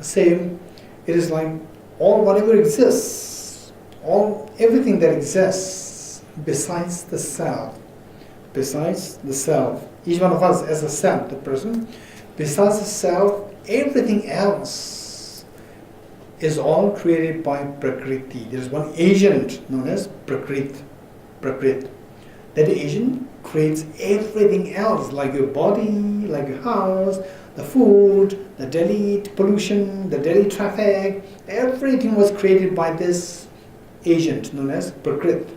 same, it is like all whatever exists, everything that exists besides the self, each one of us as a self, the person, besides the self, everything else is all created by Prakriti. There is one agent known as Prakrit. That agent creates everything else, like your body, like your house, the food, the Delhi pollution, the Delhi traffic. Everything was created by this agent known as Prakrit,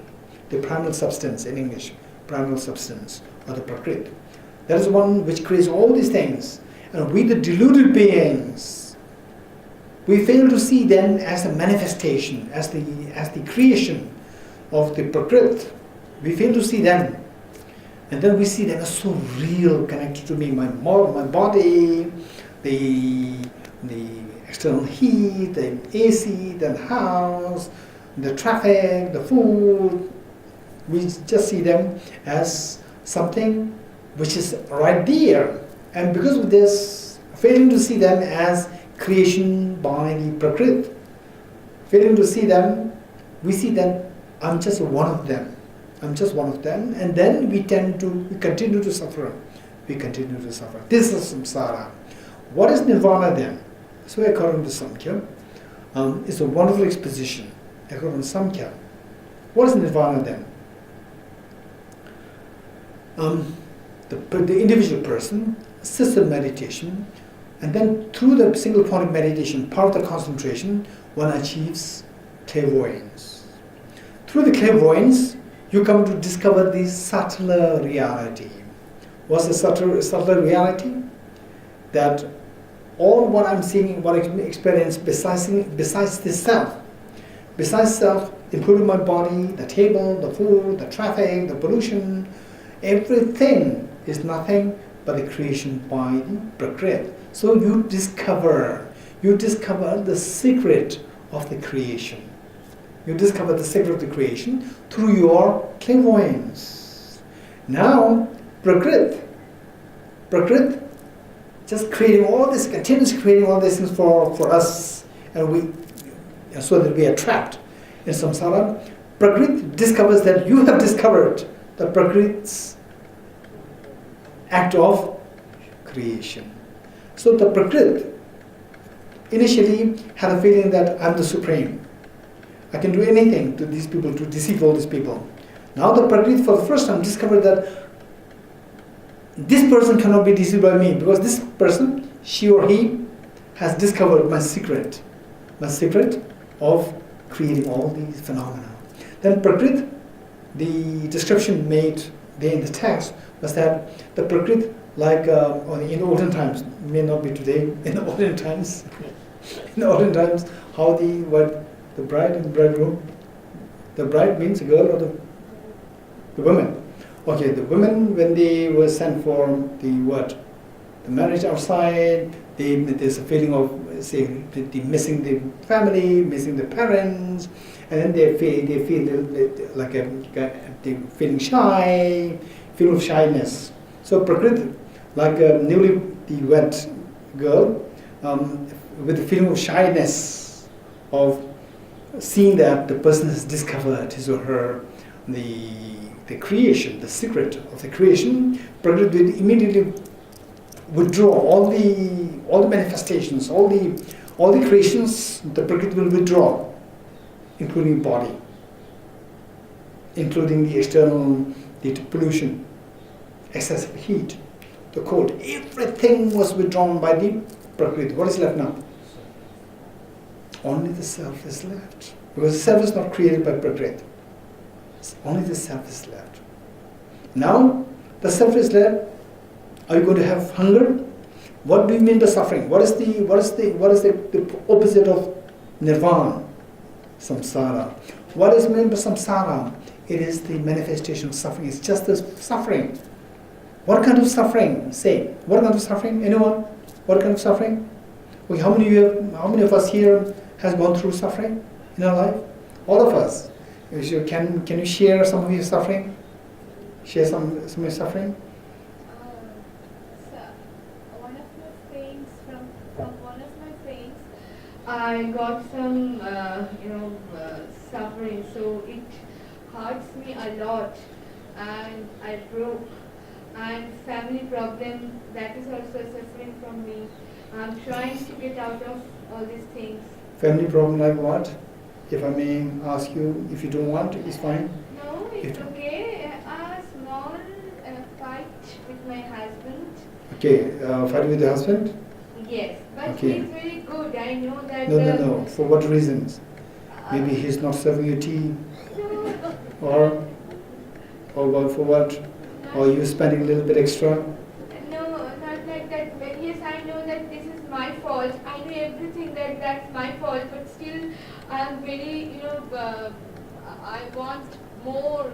the primal substance in English, primal substance or the Prakrit. That is one which creates all these things. And we, the deluded beings, we fail to see them as a manifestation, as the creation of the Prakrit. We fail to see them. And then we see them as so real, connected to me, my body, the external heat, the AC, the house, the traffic, the food. We just see them as something which is right there. And because of this, failing to see them as creation by the Prakrit, failing to see them, we see that I'm just one of them. And then we continue to suffer. This is samsara. What is nirvana then? So according to Samkhya, it's a wonderful exposition. According to Samkhya, what is nirvana then? The individual person sits in meditation, and then through the single point of meditation, part of the concentration, one achieves clairvoyance. Through the clairvoyance, you come to discover the subtler reality. What's the subtler reality? That all what I'm seeing, what I experience besides the self, including my body, the table, the food, the traffic, the pollution, everything is nothing but the creation by the Prakrit. So you discover the secret of the creation. You discover the secret of the creation through your clairvoyance. Now, Prakrit just creating all this, continues creating all these things for us, and so that we are trapped in samsara. Prakrit discovers that you have discovered the Prakrit's act of creation. So the Prakrit initially had a feeling that I'm the supreme. I can do anything to these people, to deceive all these people. Now the Prakrit for the first time discovered that this person cannot be deceived by me, because this person, she or he, has discovered my secret of creating all these phenomena. Then Prakrit, the description made there in the text was that the Prakrit, like in the olden times, may not be today, in the olden times, how the bride and bridegroom, the bride means a girl or the woman. Okay, the women, when they were sent for the marriage outside, there's a feeling of, say, missing the family, missing the parents, and then they feel like they're feeling shy, feel of shyness. So Prakriti, like a newly wed girl, with the feeling of shyness of seeing that the person has discovered his or her the creation, the secret of the creation, Prakriti will immediately withdraw all the manifestations, all the creations. The Prakriti will withdraw, including body, including the external, the pollution, excessive heat, the cold. Everything was withdrawn by the Prakriti. What is left now? Only the self is left, because the self is not created by Prakriti. Only the self is left. Now the self is left. Are you going to have hunger? What do you mean by suffering? What is the opposite of Nirvana, samsara. What is meant by samsara? It is the manifestation of suffering. It's just the suffering. What kind of suffering? Say, what kind of suffering? Anyone? What kind of suffering? Okay, how many of us here has gone through suffering in our life? All of us. Can you share some of your suffering? Share some of your suffering? So one of my friends, from one of my friends, I got some, suffering. So it hurts me a lot, and I broke. And family problem, that is also suffering from me. I'm trying to get out of all these things. Family problem like what? If I may ask you, if you don't want, it's fine. No, it's okay. A small fight with my husband. Okay, fight with your husband? Yes, but Okay. he's very good. I know that. No. For what reasons? Maybe he's not serving you tea, or for what? Or you spending a little bit extra? No, not like that. But yes, I know that this is my fault. I know everything that that's my fault. But still, I'm very, I want more.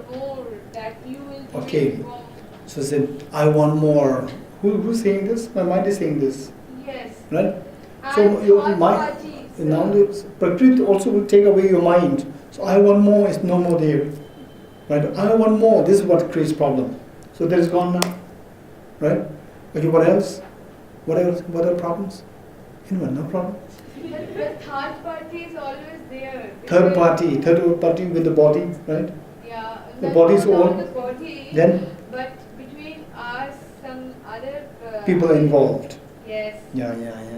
That you will. Okay. change more. So said, I want more. Who's saying this? My mind is saying this, Yes. right? And So your third mind, parties, now the Prakriti also will take away your mind. So I want more is no more there, right? I want more. This is what creates problem. So that is gone now, right? Okay, what else? What else? What are problems? Anyone? No problem. But the third party is always there. Third party with the body, right? Yeah. The not body is all. the body. Then But between us, some other people are involved. Yes. Yeah,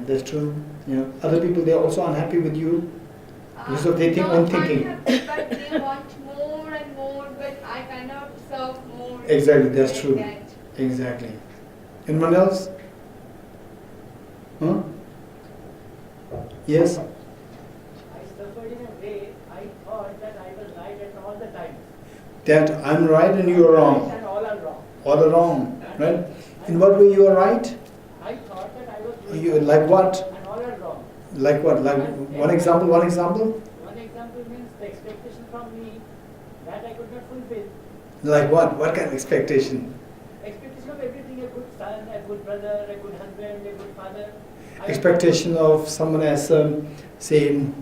that's true. Yeah, other people, they are also unhappy with you because of they think not own thinking. unhappy, but they want more and more, but I cannot serve more. Exactly, that's like true. that. Exactly. Anyone else? Huh? Yes? I suffered in a way, I thought that I was right at all the time. That I'm right and you are wrong. And all are wrong. All are wrong, right? In what way you are right? I thought that I was doing You right like what? and all are wrong. Like what? Like one example? One example means the expectation from me that I could not fulfill. Like what? What kind of expectation? Expectation of everything, a good son, a good brother, a good husband, a good father. Expectation of someone as saying,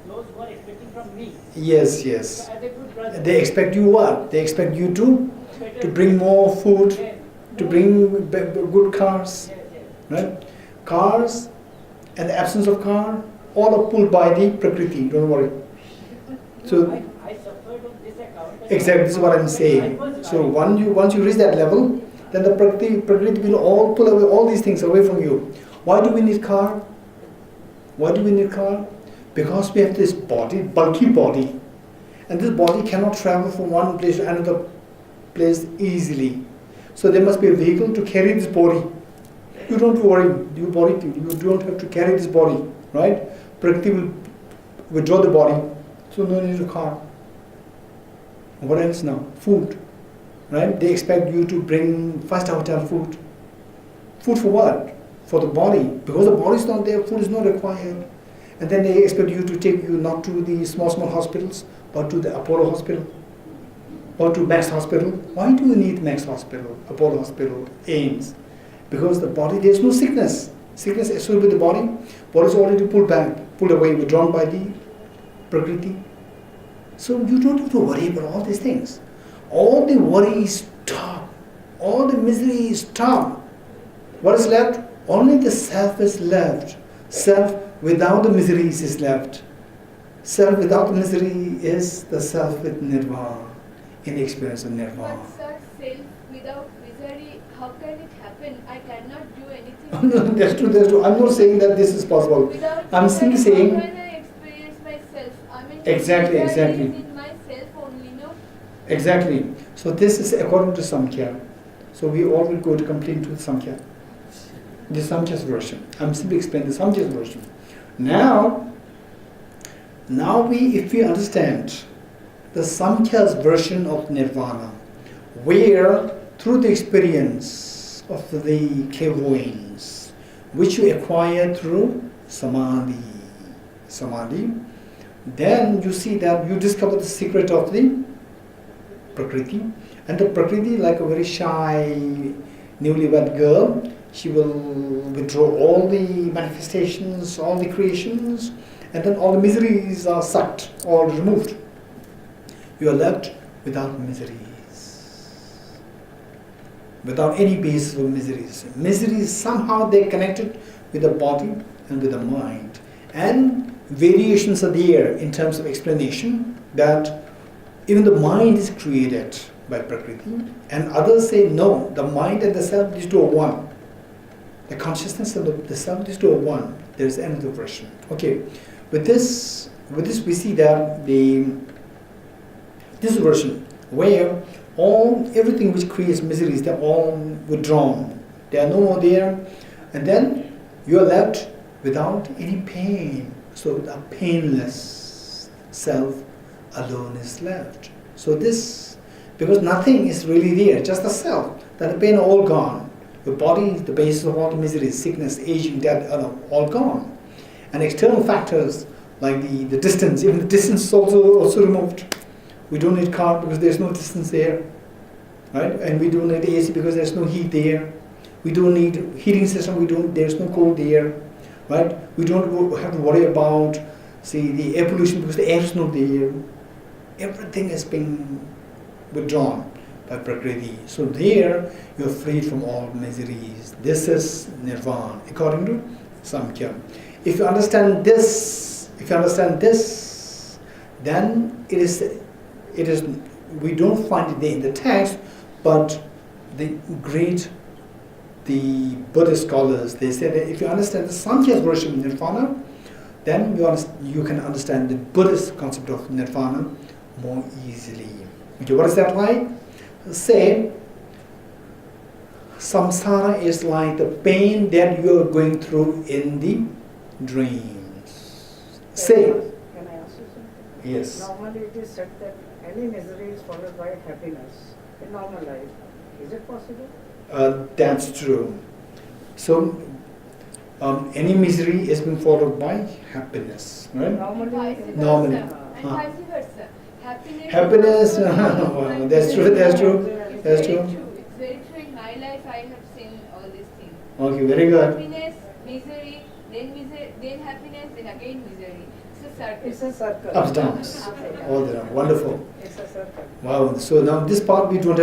Those who are expecting from me. yes. As a good brother. They expect you what? They expect you to bring more food, to bring good cars, Yes. right? Cars and the absence of car, all are pulled by the Prakriti, don't worry. So I suffered on this account. exactly, this is what I'm saying. So once you reach that level, then the Prakriti will all pull away all these things away from you. Why do we need car? Why do we need car? Because we have this body, bulky body, and this body cannot travel from one place to another place easily. So there must be a vehicle to carry this body. You don't worry, you don't have to carry this body, right? Prakriti will withdraw the body, so no need a car. What else now? Food, right? They expect you to bring 5-star hotel food. Food for what? For the body. Because the body is not there, food is not required. And then they expect you to take you not to the small hospitals, but to the Apollo hospital or to Max hospital. Why do you need Max hospital, Apollo hospital, AIMS? Because the body, there is no sickness. Sickness associated with the body. Body is already pulled away, withdrawn by the Prakriti. So you don't have to worry about all these things. All the worry is stop. All the misery is stop. What is left? Only the self is left. Self without the miseries is left. Self without the misery is the self with nirvana, in the experience of nirvana. But sir, self without misery, how can it happen? I cannot do anything. No, that's true. I'm not saying that this is possible. Without I'm simply misery, saying how can I experience myself? I mean, Exactly. misery is in myself only, no? exactly. So this is according to Samkhya. So we all will go to complete to Samkhya. The Samkhya's version. I'm simply explaining the Samkhya's version. Now if we understand the Samkhya's version of Nirvana, where through the experience of the clairvoyance, which you acquire through Samadhi, samadhi, then you see that you discover the secret of the Prakriti. And the Prakriti, like a very shy, newlywed girl, she will withdraw all the manifestations, all the creations, and then all the miseries are sucked or removed. You are left without miseries, without any basis of miseries. Miseries, somehow they're connected with the body and with the mind. And variations are there in terms of explanation that even the mind is created by Prakriti, and others say no, the mind and the self, these two are one. The consciousness of the self, these two are one. There is another version. Okay, with this we see that this version where everything which creates miseries, they're all withdrawn. They are no more there, and then you are left without any pain. So the painless self alone is left. So this, because nothing is really there, just the self, then the pain are all gone. Your body is the basis of all the miseries, sickness, aging, death, are all gone. And external factors like the distance, even the distance is also removed. We don't need car because there's no distance there, right? And we don't need AC because there's no heat there. We don't need heating system. There's no cold there, right? We don't have to worry about, the air pollution because the air is not there. Everything has been withdrawn by Prakriti. So there you are freed from all miseries. This is Nirvana, according to Samkhya. If you understand this, then it is. We don't find it there in the text, but the Buddhist scholars, they say that if you understand the Sankhya's version of Nirvana, then you can understand the Buddhist concept of Nirvana more easily. Okay, what is that like? Say, samsara is like the pain that you are going through in the dreams. Say. Can I ask you something? Yes. Normally it is said that any misery is followed by happiness in normal life. Is it possible? That's true. So, any misery is being followed by happiness, right? Normally. Normally. And vice versa. Happiness. Wow, that's true. That's true. That's It's true. very true. In my life, I have seen all these things. Okay, very good. Happiness, misery, then happiness, then again misery. It's a circle. It's a circle. Ups, downs. All the time. Wonderful. It's a circle. Wow. So now this part we don't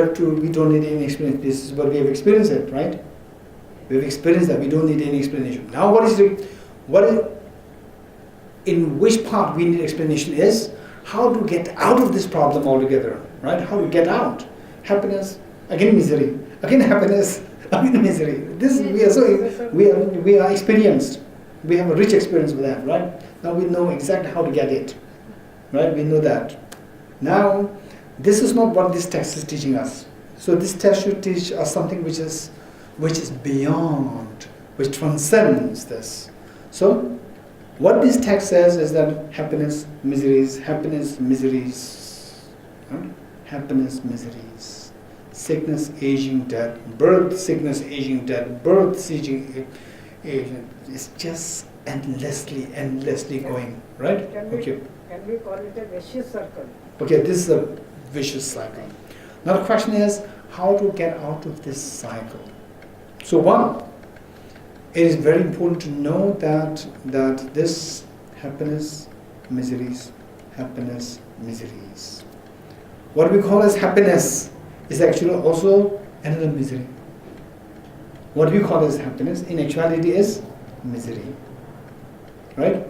need any explanation. This is what we have experienced it, right? We've experienced that. We don't need any explanation. Now in which part we need explanation is how to get out of this problem altogether, right? How to get out. Happiness, again misery, again happiness, again misery. This we are experienced. We have a rich experience with that, right? Now we know exactly how to get it, right? We know that. Now, this is not what this text is teaching us. So this text should teach us something which is beyond, which transcends this. So, what this text says is that happiness, miseries, happiness, miseries, happiness, miseries, sickness, aging, death, birth, sickness, aging, death, birth, aging, it's just endlessly going, right? Can we call it a vicious circle? Okay, this is a vicious cycle. Now the question is how to get out of this cycle. So one, it is very important to know that this happiness, miseries, what we call as happiness is actually also another misery. What we call as happiness in actuality is misery. Right?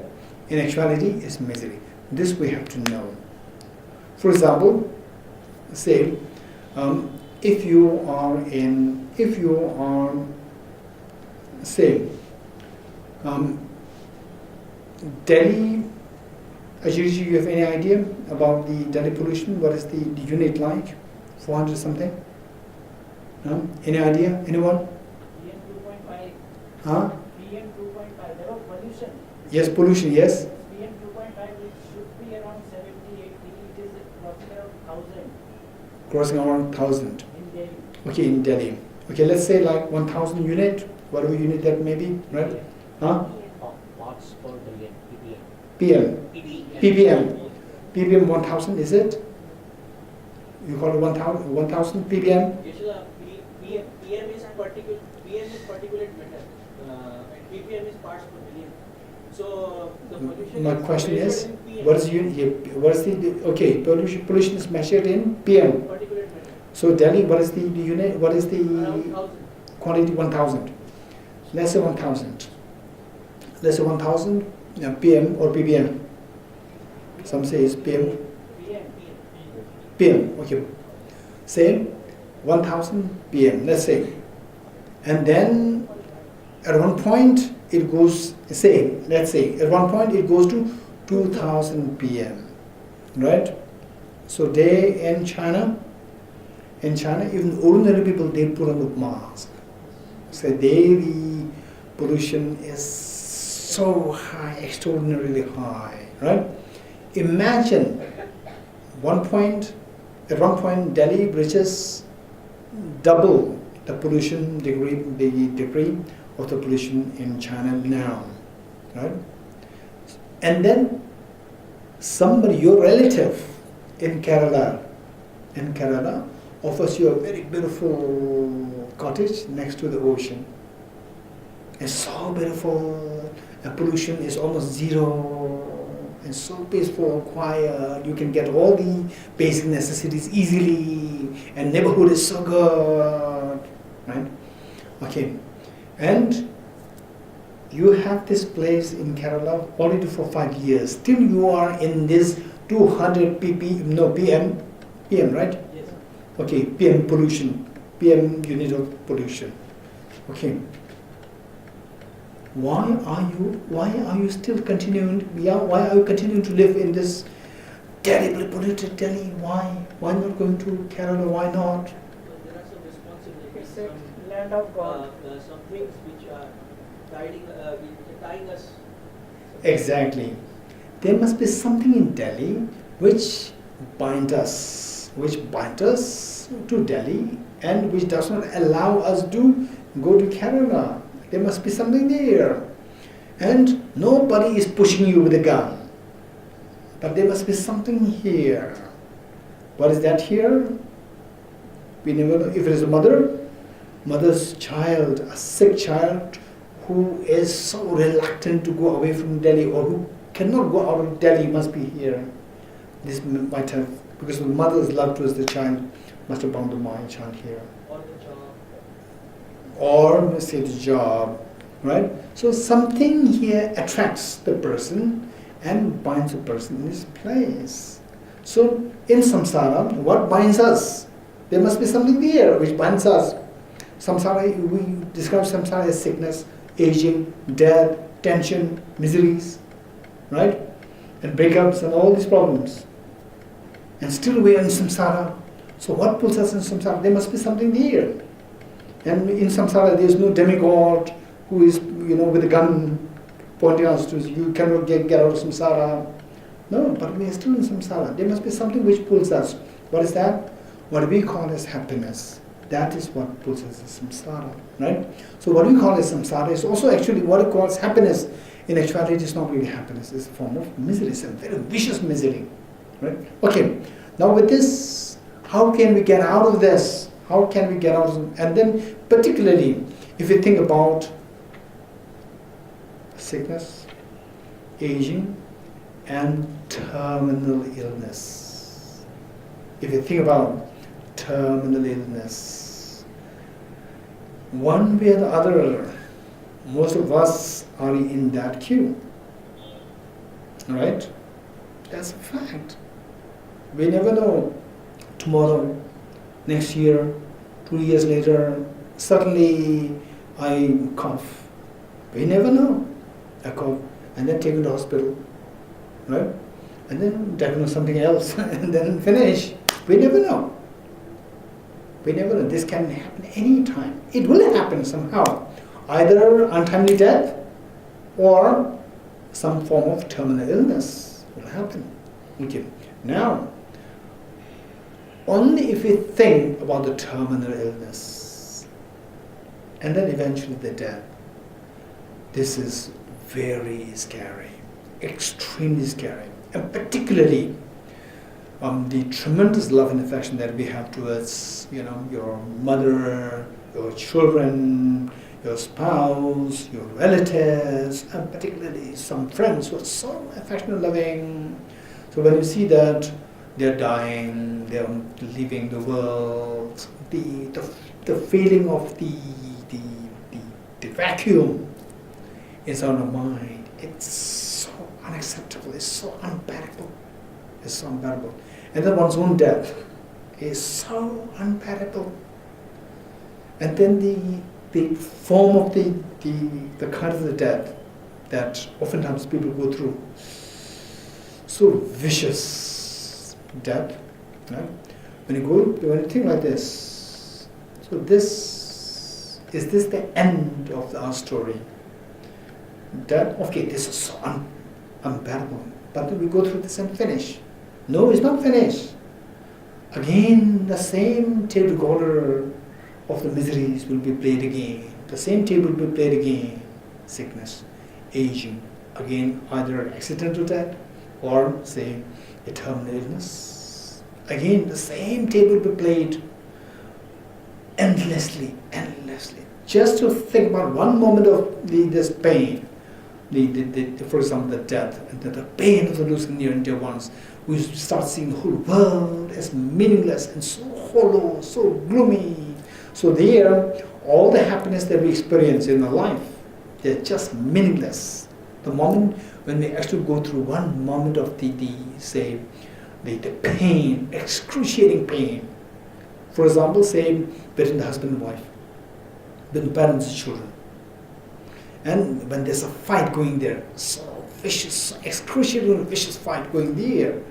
In actuality is misery. This we have to know. For example, say, if you are, say, Delhi, Ajirji, you have any idea about the Delhi pollution? What is the unit like? 400 something? Any idea? Anyone? PM 2.5. Huh? PM 2.5. There was pollution. Yes, pollution, yes. PM 2.5, it should be around 70, 80. It is crossing around 1,000 Crossing around 1,000. in Delhi. Okay, in Delhi. Okay, let's say like 1,000 unit, whatever unit that may be, right? Huh? Watts per billion, ppm. PM, ppm. ppm 1000, is it? You call it 1000 ppm? Yeshua, PM is particulate matter, and ppm is parts per million. So the pollution. My is question measured is, in PM, what is okay, pollution is measured in PM. particulate matter. So Delhi, what is the unit? What is the Around 1000. quantity? 1000. Let's say 1000. Let's say 1000 PM or ppm. Some say it's PM. PM. Okay. Say 1000 PM. Let's say, and then at one point it goes. Let's say at one point it goes to 2000 PM. Right. So they in China, even ordinary people, they put on a mask. So the pollution is so high, extraordinarily high, right? Imagine at one point Delhi reaches double the pollution degree, the degree of the pollution in China now, right? And then somebody, your relative in Kerala, offers you a very beautiful cottage next to the ocean. It's so beautiful, and pollution is almost zero, and so peaceful, quiet. You can get all the basic necessities easily, and neighborhood is so good, right? Okay, and you have this place in Kerala already for 5 years. Still, you are in this 200 PM, right? Yes. Okay, PM pollution, PM unit of pollution. Okay. Why are you still continuing? Why are you continuing to live in this terribly polluted Delhi? Why not going to Kerala? Why not? But there are some responsibilities, It's a land of God. some things which are tying us. Exactly. There must be something in Delhi which binds us to Delhi, and which does not allow us to go to Kerala. There must be something there. And nobody is pushing you with a gun. But there must be something here. What is that here? We never know. If it is a mother's child, a sick child who is so reluctant to go away from Delhi, or who cannot go out of Delhi, must be here. This might have, because the mother's love towards the child must have bound the mind child here. Or the job. Or say the job, right? So something here attracts the person and binds the person in this place. So in samsara, what binds us? There must be something there which binds us. Samsara, we describe samsara as sickness, aging, death, tension, miseries, right? And breakups and all these problems. And still we are in samsara. So what pulls us in samsara? There must be something there. And in samsara there is no demigod who is, with a gun pointing us to, you cannot get out of samsara. No, but we are still in samsara. There must be something which pulls us. What is that? What we call as happiness. That is what pulls us as samsara, right? So what we call as samsara is also actually what it calls happiness. In actuality, it is not really happiness. It's a form of misery. It's a very vicious misery, right? Okay. Now with this, how can we get out of this? How can we get out of it? And then particularly, if you think about sickness, aging, and terminal illness. If you think about terminal illness, one way or the other, most of us are in that queue. Right? That's a fact. We never know tomorrow, next year, 2 years later, suddenly I cough. We never know. I cough and then take it to the hospital, right? And then diagnose something else and then finish. We never know. We never know. This can happen any time. It will happen somehow. Either untimely death or some form of terminal illness will happen. Okay. Now, only if we think about the terminal illness and then eventually the death, this is very scary. extremely scary. And particularly the tremendous love and affection that we have towards, your mother, your children, your spouse, your relatives, and particularly some friends who are so affectionate, loving. So when you see that they're dying, they're leaving the world, the feeling of the vacuum is on the mind. It's so unacceptable. It's so unbearable. It's so unbearable. And then one's own death is so unbearable. And then the form of the kind of the death that oftentimes people go through. So vicious death. Right? When you think like this, so is this the end of our story? That, okay, this is so unbearable. But then we go through this and finish. No, it's not finished. Again, the same tape recorder of the miseries will be played again. The same tape will be played again. Sickness, aging, again either accidental death or say a terminal illness. Again, the same tape will be played endlessly. Just to think about one moment of this pain, for example, the death, and the pain of the losing near and dear ones, we start seeing the whole world as meaningless and so hollow, so gloomy. So there, all the happiness that we experience in our life, they're just meaningless. The moment when we actually go through one moment of the pain, excruciating pain, for example, say between the husband and wife, between parents and children, and when there's a fight going there, so vicious, so excruciating vicious fight going there,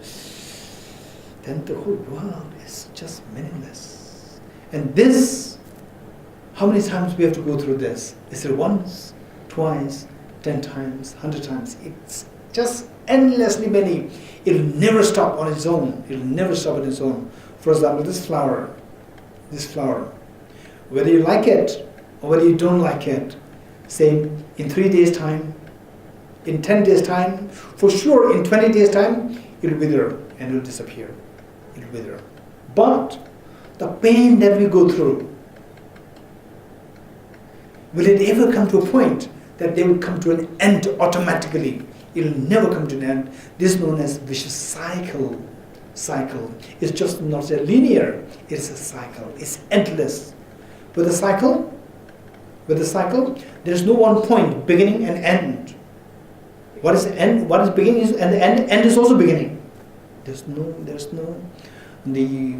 then the whole world is just meaningless. And this, how many times we have to go through this? Is it once, twice, 10 times, 100 times? It's just endlessly many. It'll never stop on its own. It'll never stop on its own. For example, this flower, whether you like it or whether you don't like it, say in 3 days' time, in 10 days' time, for sure in 20 days' time, it'll wither and it'll disappear. It'll wither. But the pain that we go through, will it ever come to a point that they will come to an end automatically? It'll never come to an end. This is known as vicious cycle. It's just not a linear, it's a cycle. It's endless. With a cycle, there's no one point, beginning and end. What is the end? What is beginning and the end is also beginning. There's no the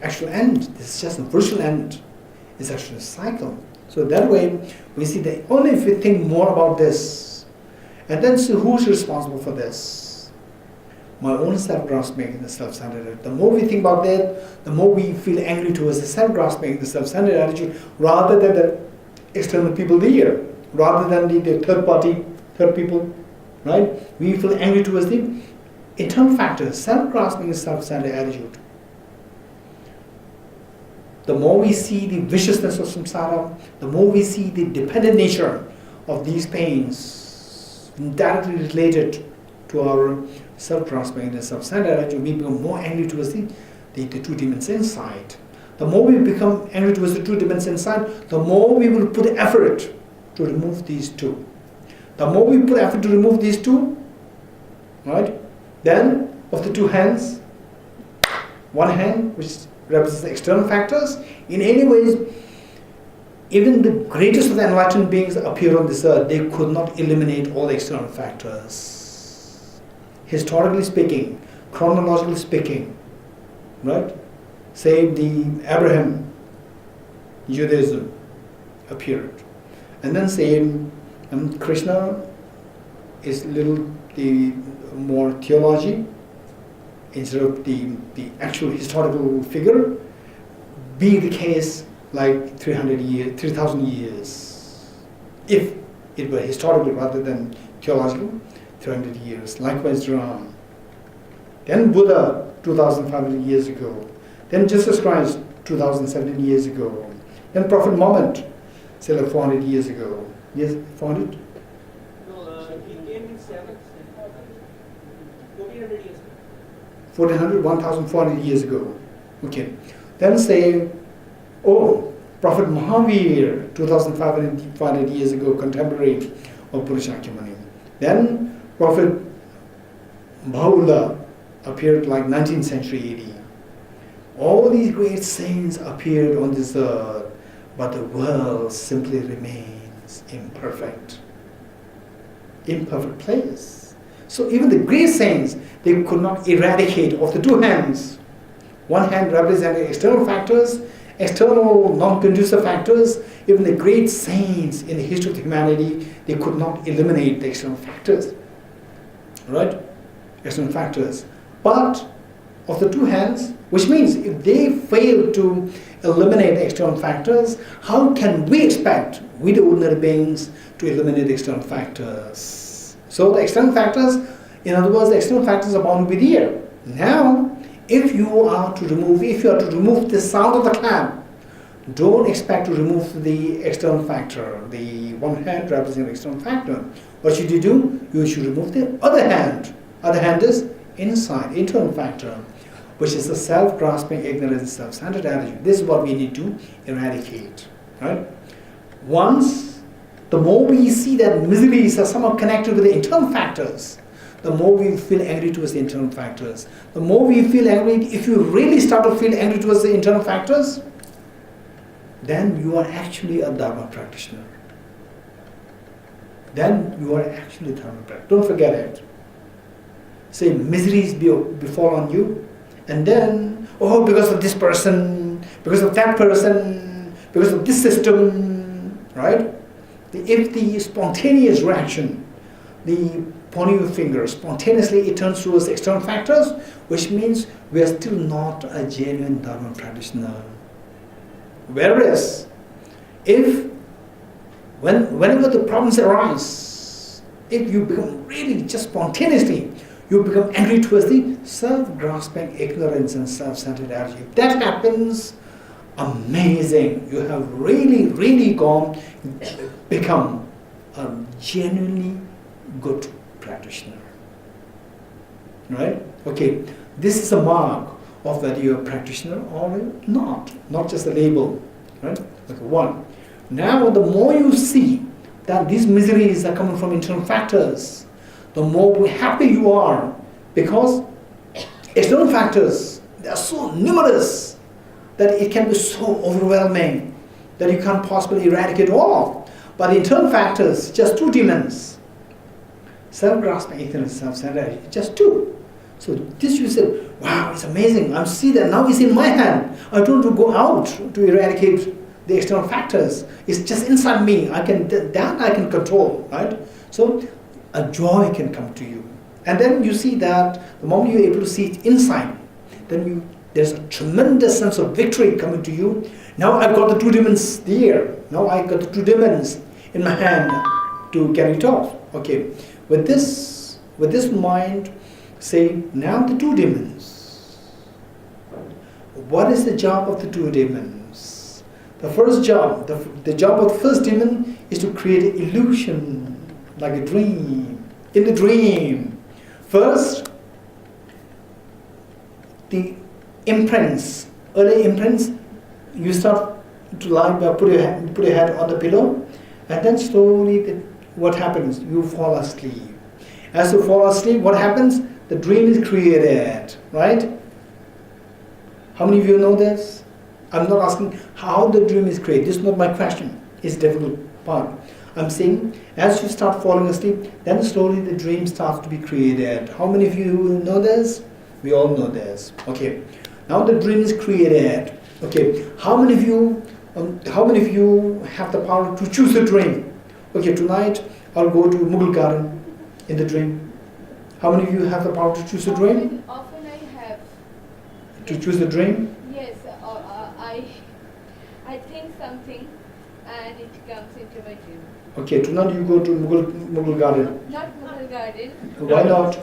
actual end. This is just a virtual end. It's actually a cycle. So that way we see that only if we think more about this, and then see who's responsible for this. My own self-grasping and the self-centered. The more we think about that, the more we feel angry towards the self-grasping and the self-centered attitude, rather than the external people there, rather than the third people, right? We feel angry towards the internal factors, self-grasping and self-centered attitude. The more we see the viciousness of samsara, the more we see the dependent nature of these pains directly related to our self-grasping and self-centered attitude, we become more angry towards the two demons inside. The more we become angry towards the two demons inside, the more we will put effort to remove these two. The more we put effort to remove these two, right? Then, of the two hands, one hand which represents the external factors, in any ways, even the greatest of the enlightened beings appear on this earth, they could not eliminate all the external factors. Historically speaking, chronologically speaking, right? Say the Abraham, Judaism appeared. And then say Krishna is the more theology instead of the actual historical figure, be the case like 3,000 years. If it were historical rather than theological, 300 years. Likewise Ram. Then Buddha 2,500 years ago. Then Jesus Christ 2,017 years ago. Then Prophet Muhammad, say like 400 years ago. Yes, 400? No, he came in 7th century. 1400, 1400 years ago. Okay. Then say, oh, Prophet Mahavir, 2500 years ago, contemporary of Buddha Shakyamuni. Then Prophet Baha'u'llah appeared like 19th century AD. All these great saints appeared on this earth, but the world simply remains imperfect. Imperfect place. So even the great saints, they could not eradicate of the two hands. One hand represented external factors, external non-conducive factors. Even the great saints in the history of humanity, they could not eliminate the external factors. Right? External factors. But of the two hands, which means if they fail to eliminate the external factors, how can we expect, we the ordinary beings, to eliminate the external factors? So the external factors, in other words, the external factors are bound to be there. Now, if you are to remove the sound of the clap, don't expect to remove the external factor. The one hand represents the external factor. What should you do? You should remove the other hand. Other hand is inside, internal factor, which is the self-grasping, ignorance, self-centered attitude. This is what we need to eradicate. Right? Once, the more we see that miseries are somehow connected with the internal factors, the more we feel angry towards the internal factors. The more we feel angry, if you really start to feel angry towards the internal factors, then you are actually a Dharma practitioner. Then you are actually a Dharma practitioner. Don't forget it. Say miseries befall on you, and then, oh, because of this person, because of that person, because of this system, right? If the spontaneous reaction, the pointing of your finger, spontaneously it turns towards external factors, which means we are still not a genuine Dharma practitioner. Whereas, whenever the problems arise, if you become really just spontaneously, you become angry towards the self-grasping ignorance and self-centered attitude. If that happens, amazing. You have really, really become a genuinely good practitioner. Right? Okay, this is a mark of whether you're a practitioner or not. Not just a label. Right? Okay, one. Now, the more you see that these miseries are coming from internal factors, the more happy you are, because external factors, they are so numerous that it can be so overwhelming that you can't possibly eradicate all. But internal factors, just two demons, self-grasping, ignorance, self-centered, just two. So this you say, wow, it's amazing. I see that now it's in my hand. I don't have to go out to eradicate the external factors. It's just inside me. That I can control, right? So a joy can come to you. And then you see that the moment you're able to see it inside, then there's a tremendous sense of victory coming to you. Now I've got the two demons there. Now I've got the two demons in my hand to get it off. Okay. With this mind, say, now the two demons. What is the job of the two demons? The first job, the job of the first demon is to create an illusion, like a dream. In the dream, first, the imprints, early imprints, you start to lie by put your head on the pillow, and then slowly what happens? You fall asleep. As you fall asleep, what happens? The dream is created, right? How many of you know this? I'm not asking how the dream is created. This is not my question. It's the difficult part. I'm saying, as you start falling asleep, then slowly the dream starts to be created. How many of you know this? We all know this. Okay. Now the dream is created. Okay. How many of you have the power to choose a dream? Okay. Tonight I'll go to Mughal Garden in the dream. How many of you have the power to choose a dream? Often I have. To choose a dream? Yes. I think something, and it comes into my dream. Okay, tonight you go to Mughal Garden. Not Mughal Garden. Why not?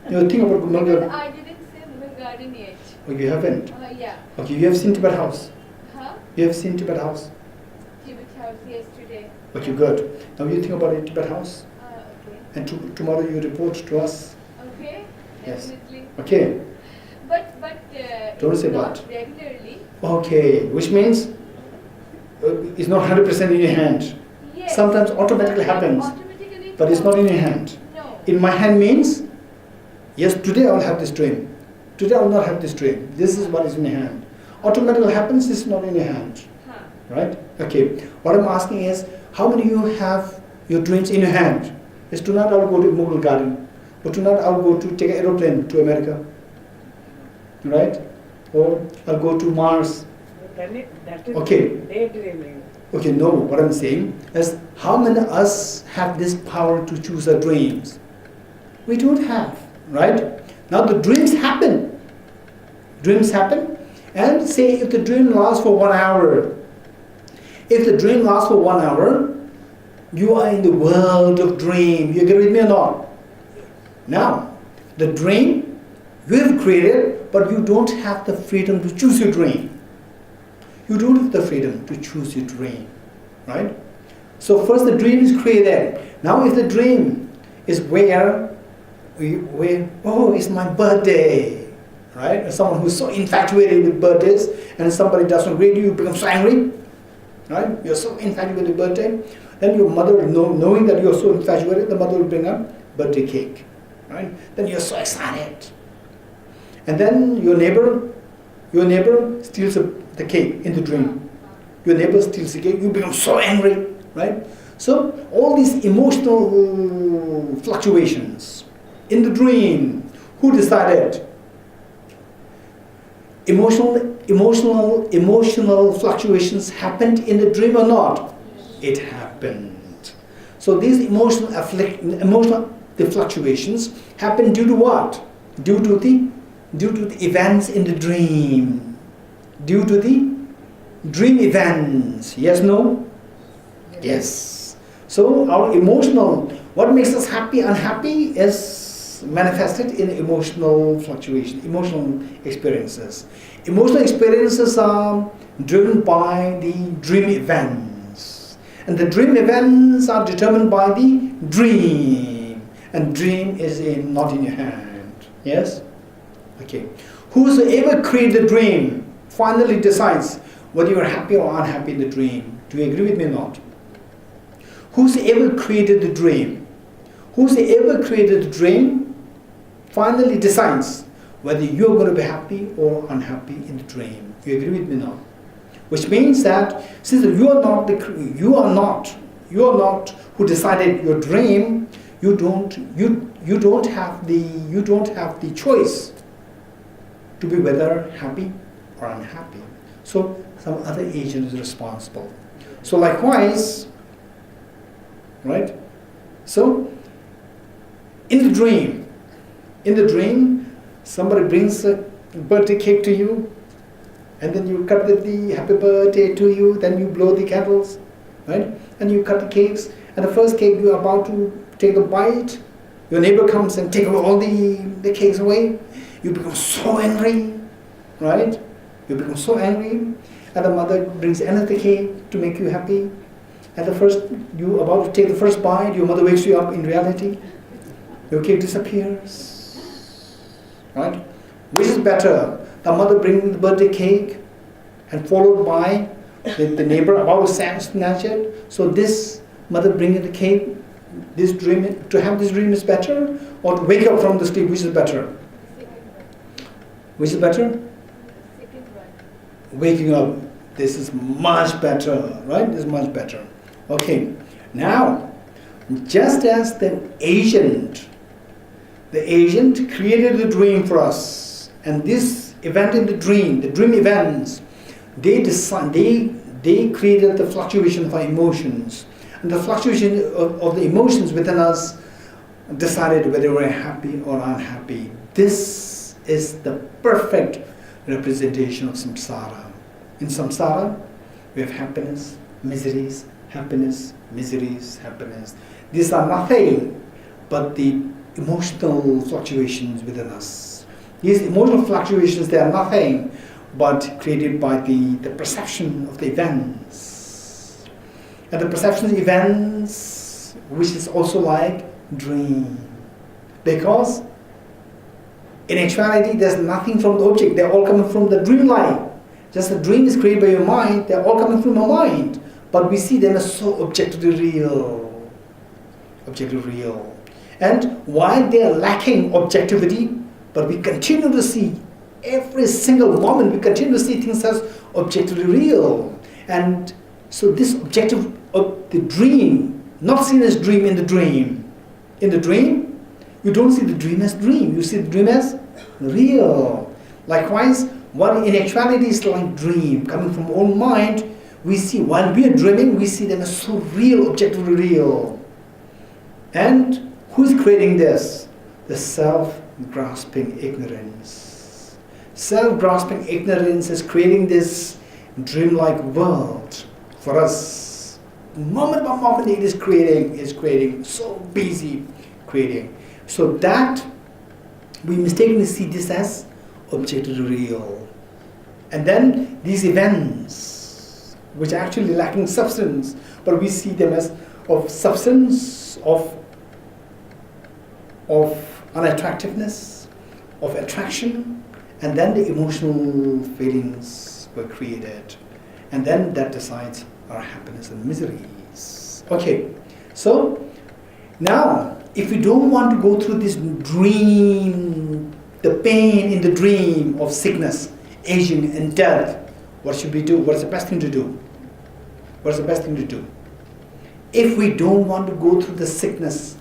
You think about Mughal Garden. I didn't say Mughal Garden yet. Oh, you haven't? Yeah. Okay, you have seen Tibet House. Huh? You have seen Tibet House. Tibet House yesterday. Okay, good. Now you think about it, Tibet House. Okay. And tomorrow you report to us. Okay. Yes. Definitely. Okay. Don't say Not but. regularly. Okay, which means it's not 100% in your hand. Yes. Sometimes automatically happens, Automatically but it's not in your hand. No. In my hand means, yes, today I will have this dream. Today I will not have this dream. This is what is in your hand. Automatically happens, this is not in your hand. Huh. Right? Okay. What I'm asking is, how many of you have your dreams in your hand? Is tonight I'll go to Mughal Garden. Or tonight I'll go to take an aeroplane to America. Right? Or I'll go to Mars. That is Okay. daydreaming. Okay, no, what I'm saying is, how many of us have this power to choose our dreams? We don't have, right? Now the dreams happen. Dreams happen, and say if the dream lasts for 1 hour, if the dream lasts for 1 hour, you are in the world of dream. You agree with me or not? Now, the dream you have created, but you don't have the freedom to choose your dream. You don't have the freedom to choose your dream, right? So first the dream is created. Now if the dream is where, oh, it's my birthday, right? Or someone who's so infatuated with birthdays, and somebody doesn't greet you, you become so angry, right? You're so infatuated with birthday. Then your mother, knowing that you're so infatuated, the mother will bring up birthday cake, right? Then you're so excited. And then your neighbor steals the cake in the dream. Your neighbor steals the cake, you become so angry, right? So all these emotional fluctuations in the dream, who decided? Emotional fluctuations happened in the dream or not? It happened. So these emotional fluctuations happen due to what? Due to the events in the dream. Due to the dream events. Yes, no? Yes. So our what makes us happy, unhappy is manifested in emotional fluctuation, emotional experiences. Emotional experiences are driven by the dream events. And the dream events are determined by the dream. And dream is not in your hand. Yes? Okay. Whosoever created the dream finally decides whether you are happy or unhappy in the dream. Do you agree with me or not? Whosoever created the dream finally decides whether you're going to be happy or unhappy in the dream. You agree with me now? Which means that since you are not who decided your dream, you don't have the choice to be whether happy or unhappy. So some other agent is responsible. So likewise, right? So in the dream, somebody brings a birthday cake to you, and then you cut the happy birthday to you, then you blow the candles, right? And you cut the cakes, and the first cake you are about to take a bite, your neighbor comes and takes all the cakes away. You become so angry, right? You become so angry, and the mother brings another cake to make you happy. And you are about to take the first bite, your mother wakes you up in reality. Your cake disappears, right? Which is better? The mother bringing the birthday cake and followed by the neighbor about to snatch it. So this mother bringing the cake, to have this dream is better, or to wake up from the sleep, which is better? Which is better? Second one. Waking up. This is much better, right? This is much better. Okay. Now, just as the agent created the dream for us, and this event in the dream events, they created the fluctuation of our emotions, and the fluctuation of the emotions within us decided whether we're happy or unhappy. This is the perfect representation of samsara. In samsara, we have happiness, miseries, happiness, miseries, happiness. These are nothing but the emotional fluctuations within us. These emotional fluctuations, they are nothing but created by the perception of the events. And the perception of events, which is also like dream. Because In actuality, there's nothing from the object. They're all coming from the dream life. Just the dream is created by your mind. They're all coming from your mind. But we see them as so objectively real. Objectively real. And while they are lacking objectivity, but we continue to see every single moment, we continue to see things as objectively real. And so this objective of the dream, not seen as dream in the dream. In the dream, you don't see the dream as dream. You see the dream as real. Likewise, what in actuality is like dream, coming from our mind, we see, while we are dreaming, we see them as so real, objectively real. And who is creating this? The self-grasping ignorance. Self-grasping ignorance is creating this dreamlike world for us. Moment by moment it is creating, so busy creating. So that we mistakenly see this as objectively real. And then these events, which are actually lacking substance, but we see them as of substance, of unattractiveness, of attraction, and then the emotional feelings were created. And then that decides our happiness and miseries. Okay, so now if we don't want to go through this dream, the pain in the dream of sickness, aging and death, what should we do? What's the best thing to do? What's the best thing to do? If we don't want to go through the sickness,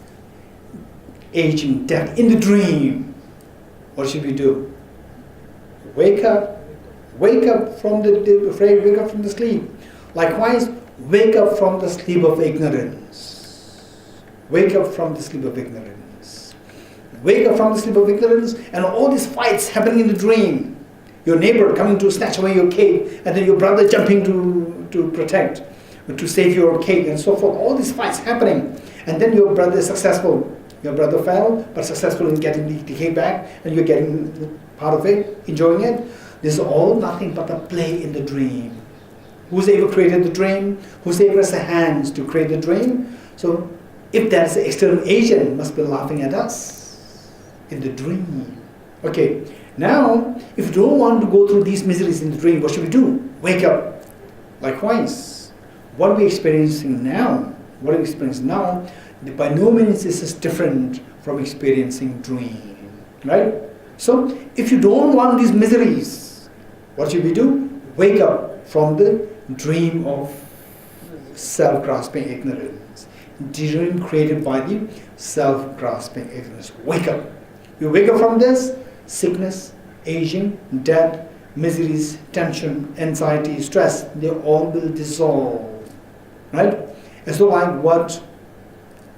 aging, death in the dream, what should we do? Wake up from wake up from the sleep. Likewise, wake up from the sleep of ignorance. Wake up from the sleep of ignorance. Wake up from the sleep of ignorance, and all these fights happening in the dream. Your neighbor coming to snatch away your cake, and then your brother jumping to protect, to save your cake, and so forth. All these fights happening, and then your brother is successful. Your brother fell, but successful in getting the cake back, and you're getting part of it, enjoying it. This is all nothing but a play in the dream. Who's ever created the dream? Who's ever has the hands to create the dream? So if there's an external agent, must be laughing at us in the dream. Okay, now if you don't want to go through these miseries in the dream, what should we do? Wake up. Likewise, what we're experiencing now, by no means this is different from experiencing dream. Right? So if you don't want these miseries, what should we do? Wake up from the dream of self-grasping ignorance. Dream created by the self-grasping ignorance. Wake up. You wake up from this, sickness, aging, death, miseries, tension, anxiety, stress, they all will dissolve. Right? And so like what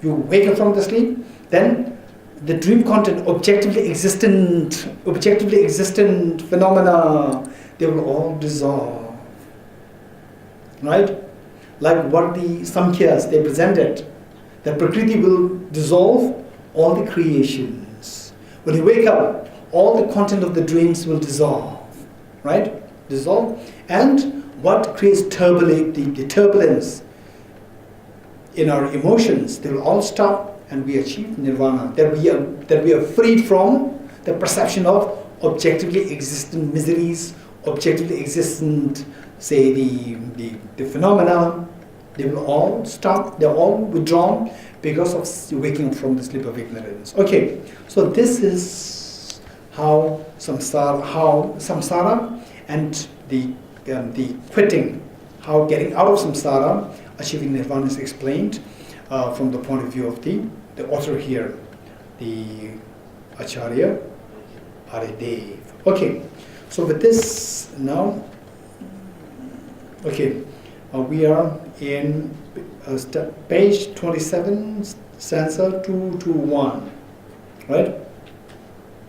you wake up from the sleep, then the dream content, objectively existent phenomena, they will all dissolve. Right? Like what the Samkhyas, they presented, that Prakriti will dissolve all the creations. When you wake up, all the content of the dreams will dissolve. Right? Dissolve. And what creates turbulence, the turbulence in our emotions, they will all stop, and we achieve nirvana. That we are freed from the perception of objectively existent miseries, objectively existent, say the phenomena. They will all stop. They're all withdrawn because of waking up from the sleep of ignorance. Okay, so this is how samsara and the quitting, how getting out of samsara, achieving nirvana is explained from the point of view of the author here, the Acharya Aryadeva. Okay, so with this now, okay, we are in page 27, stanza 2 to 1, right?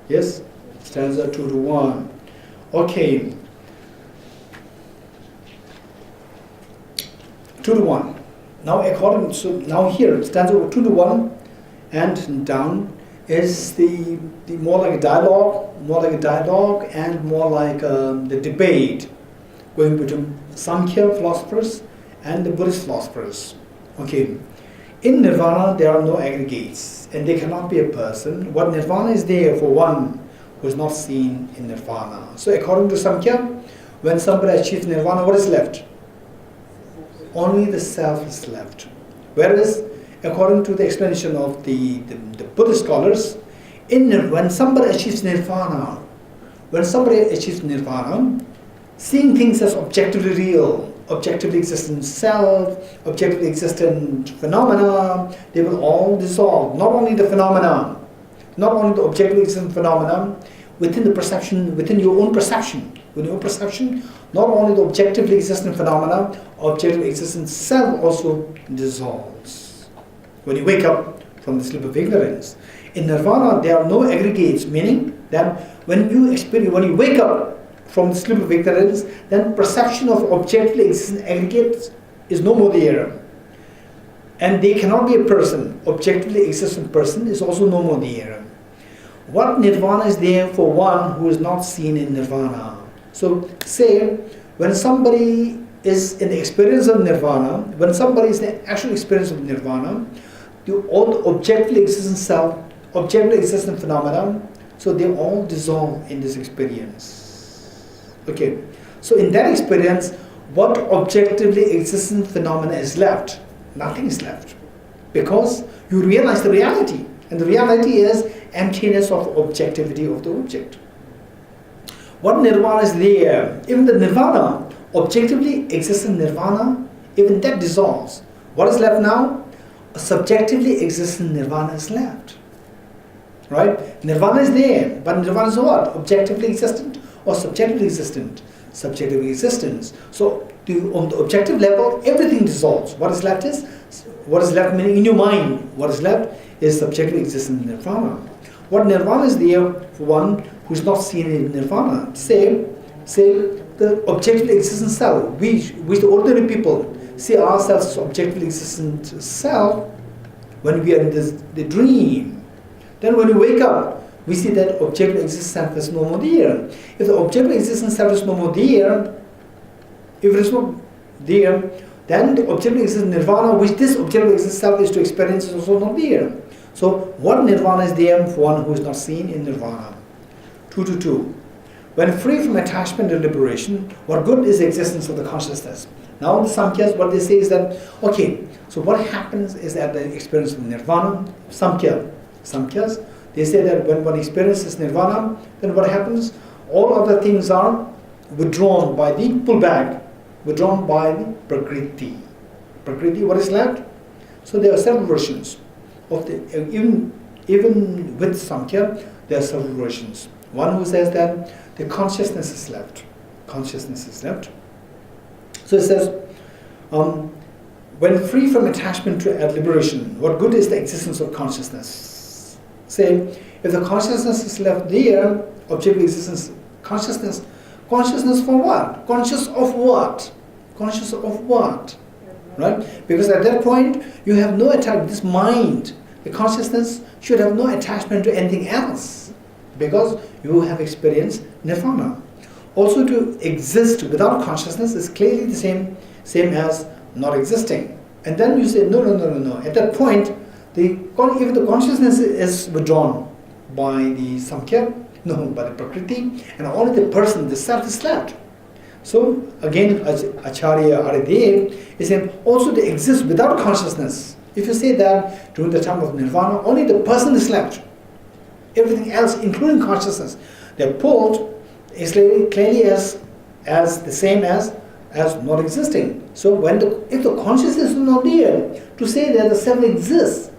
Yes, stanza 2 to 1. Okay, 2 to 1. Now now here, stanza 2 to 1 and down is the more like a dialogue, and more like the debate going between Samkhya philosophers and the Buddhist philosophers. Okay, in nirvana there are no aggregates, and they cannot be a person. What nirvana is there for one who is not seen in nirvana. So according to Samkhya, when somebody achieves nirvana, what is left? Only the self is left. Whereas, according to the explanation of the Buddhist scholars, when somebody achieves nirvana, seeing things as objectively real, objectively existent self, objectively existent phenomena, they will all dissolve. Not only the phenomena, not only the objectively existent phenomena, within the perception, within your own perception, not only the objectively existent phenomena, objectively existent self also dissolves. When you wake up from the sleep of ignorance. In nirvana, there are no aggregates, meaning that when you wake up from the sleep of ignorance, then perception of objectively existent aggregates is no more there. And they cannot be a person. Objectively existent person is also no more there. What nirvana is there for one who is not seen in nirvana? So say, when somebody is in the experience of nirvana, when somebody is in the actual experience of nirvana, all the objectively existent self, objectively existent phenomena, so they all dissolve in this experience. Okay, so in that experience, what objectively existent phenomena is left? Nothing is left. Because you realize the reality. And the reality is emptiness of objectivity of the object. What nirvana is there? Even the nirvana, objectively existent nirvana, even that dissolves. What is left now? A subjectively existent nirvana is left. Right? Nirvana is there, but nirvana is what? Objectively existent or subjectively existent? Subjectively existence. So on the objective level, everything dissolves. What is left meaning in your mind, what is left is subjectively existent nirvana. What nirvana is there for one who is not seen in nirvana? Say the objectively existent self, which the ordinary people see ourselves as objectively existent self when we are in the dream. Then when we wake up, we see that objectively existent self is no more there. If the objectively existent self is no more there, if it is not there, then the objectively existent nirvana, which this objectively existent self is to experience, is also not there. So what nirvana is there for one who is not seen in nirvana? 222. When free from attachment and liberation, what good is the existence of the consciousness? Now the Samkhyas, what they say is that, okay, so what happens is that the experience of nirvana, Samkhyas, they say that when one experiences nirvana, then what happens? All other things are withdrawn by the pullback, withdrawn by the Prakriti. Prakriti, what is left? So there are several versions of the, even with Samkhya, there are several versions. One who says that the consciousness is left. Consciousness is left. So it says, when free from attachment to liberation, what good is the existence of consciousness? Say, if the consciousness is left there, objective existence, consciousness for what? Conscious of what? Conscious of what? Right? Because at that point, you have no attachment. This mind, the consciousness, should have no attachment to anything else. Because you have experienced nirvana. Also, to exist without consciousness is clearly the same as not existing. And then you say, no. At that point, even the consciousness is withdrawn by the Samkhya, by the Prakriti, and only the person, the self is left. So again, Acharya Aryadeva is saying also to exist without consciousness. If you say that during the time of nirvana, only the person is left. Everything else, including consciousness, they're pulled is clearly as the same as not existing. So if the consciousness is not there, to say that the self exists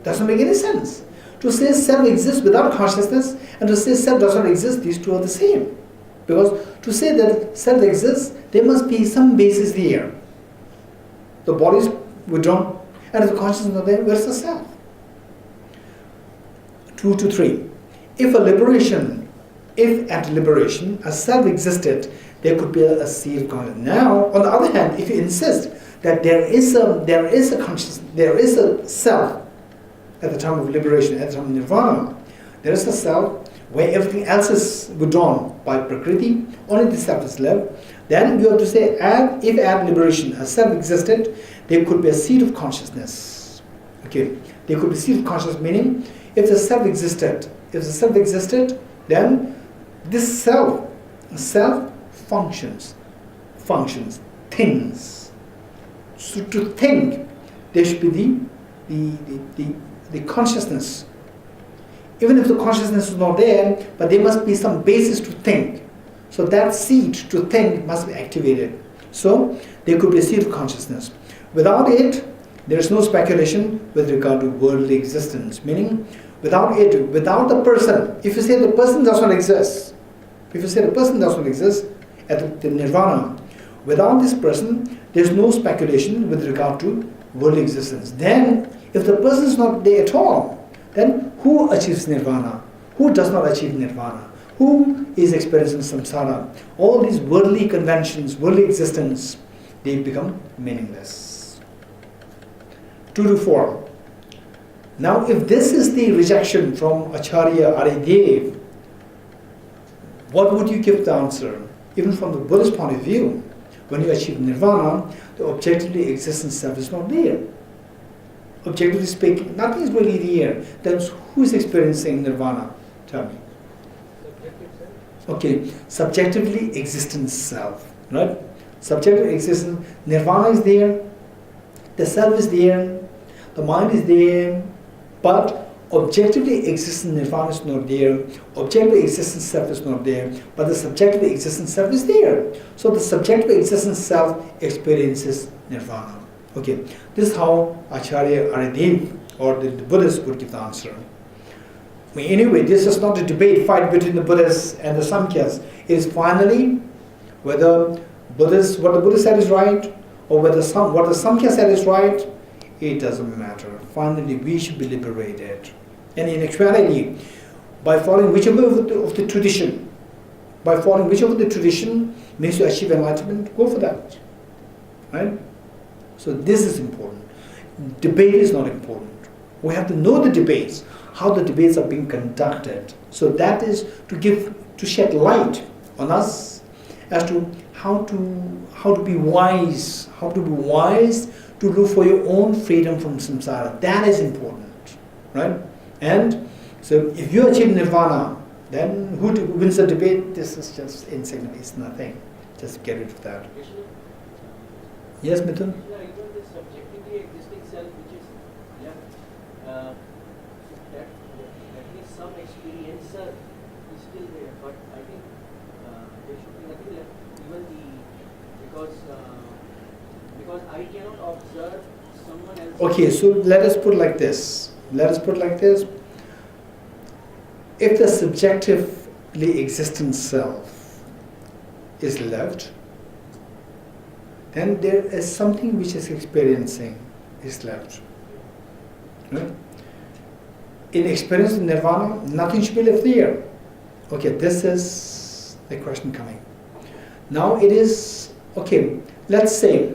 doesn't make any sense. To say self exists without consciousness and to say self does not exist, these two are the same. Because to say that self exists, there must be some basis there. The body is withdrawn, and if the consciousness is not there, where's the self? 2 to 3. If at liberation a self existed, there could be a seed of consciousness. Now, on the other hand, if you insist that there is a consciousness, there is a self at the time of liberation, at the time of nirvana, there is a self where everything else is withdrawn by Prakriti, only the self is left. Then you have to say, if at liberation a self existed, there could be a seed of consciousness. Okay, there could be a seed of consciousness, meaning if the self existed, then this self functions, things. So to think, there should be the consciousness. Even if the consciousness is not there, but there must be some basis to think. So that seed to think must be activated. So there could be a seed of consciousness. Without it, there is no speculation with regard to worldly existence. Meaning, without it, without the person, if you say the person does not exist, at the nirvana, without this person, there is no speculation with regard to worldly existence. Then, if the person is not there at all, then who achieves nirvana? Who does not achieve nirvana? Who is experiencing samsara? All these worldly conventions, worldly existence, they become meaningless. 2 to 4. Now, if this is the rejection from Acharya Aryadeva, what would you give the answer? Even from the Buddhist point of view, when you achieve nirvana, the objectively existent self is not there. Objectively speaking, nothing is really there. Then who is experiencing nirvana? Tell me. Okay, subjectively existent self, right? Subjectively existent, nirvana is there, the self is there, the mind is there, but objectively existent nirvana is not there, objectively existent self is not there, but the subjectively existent self is there. So the subjectively existent self experiences nirvana. Okay, this is how Acharya Aryadeva or the Buddhists would give the answer. Anyway, this is not a debate, fight between the Buddhists and the Samkhyas. It is finally whether what the Buddha said is right, or whether what the Samkhya said is right. It doesn't matter. Finally, we should be liberated. And in actuality, by following whichever of the tradition, makes you achieve enlightenment, go for that. Right? So this is important. Debate is not important. We have to know the debates, how the debates are being conducted. So that is to shed light on us as to how to be wise, to look for your own freedom from samsara. That is important, right? And so if you achieve nirvana, then who wins the debate? This is just insignificant. It's nothing. Just get rid of that. Yes, Mithun? Even the subjectively existing self which is left, that at least some experiencer is still there, but I think there should be nothing left. Even because I cannot observe someone else. Okay, so let us put like this. If the subjectively existent self is left, then there is something which is experiencing is left. Right? In experiencing nirvana, nothing should be left there. Okay, this is the question coming. Now it is, okay, let's say,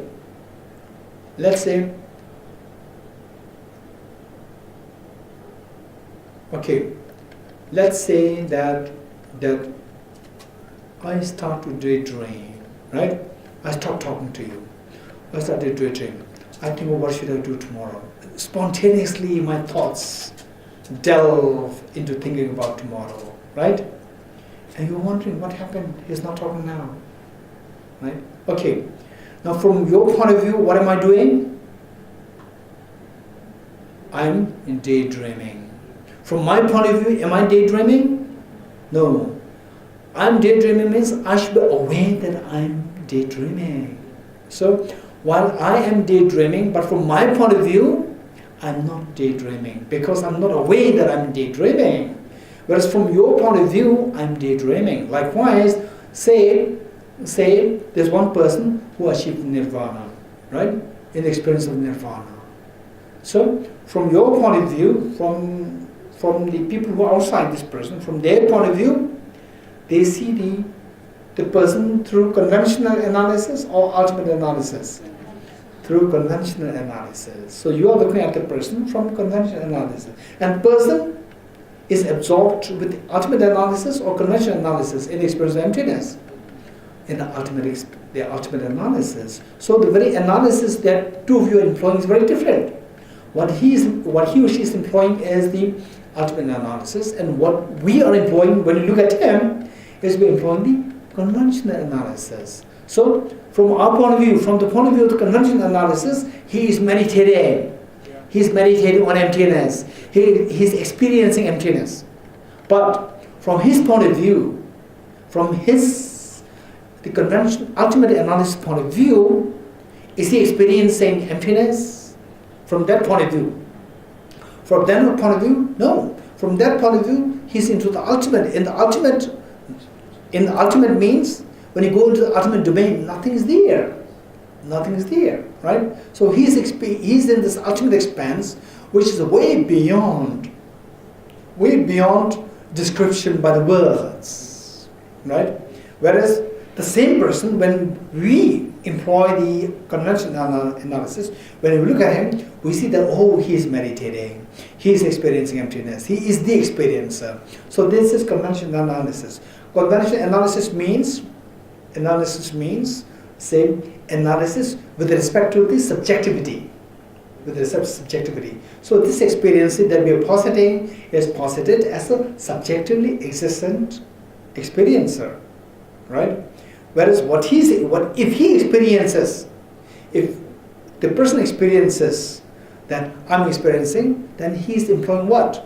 okay, let's say that I start to daydream, right? I stop talking to you. I start to daydream. I think, what should I do tomorrow? Spontaneously, my thoughts delve into thinking about tomorrow, right? And you're wondering, what happened? He's not talking now, right? Okay. Now, from your point of view, what am I doing? I'm in daydreaming. From my point of view, am I daydreaming? No. I'm daydreaming means I should be aware that I'm daydreaming. So, while I am daydreaming, but from my point of view, I'm not daydreaming because I'm not aware that I'm daydreaming. Whereas from your point of view, I'm daydreaming. Likewise, say there's one person who achieved nirvana, right? In the experience of nirvana. So, from your point of view, from the people who are outside this person, from their point of view, they see the person through conventional analysis or ultimate analysis. Through conventional analysis. So you are looking at the person from conventional analysis. And person is absorbed with ultimate analysis or conventional analysis in the experience of emptiness. In the ultimate analysis. So the very analysis that two of you are employing is very different. What he or she is employing is the ultimate analysis, and what we are employing when you look at him is we're employing the conventional analysis. So from our point of view, from the point of view of the conventional analysis, he is meditating. He's meditating on emptiness. He's experiencing emptiness. But from his point of view, from the conventional ultimate analysis point of view, is he experiencing emptiness? From that point of view. From that point of view, no. From that point of view, he's into the ultimate. In the ultimate means, when you go into the ultimate domain, nothing is there. Nothing is there, right? So he's in this ultimate expanse, which is way beyond description by the words, right? Whereas the same person, when we employ the conventional analysis, when we look at him, we see that, oh, he is meditating, he is experiencing emptiness, he is the experiencer. So this is conventional analysis. Conventional analysis means analysis with respect to the subjectivity. So this experience that we are positing is posited as a subjectively existent experiencer, right? Whereas if the person experiences that I'm experiencing, then he is employing what?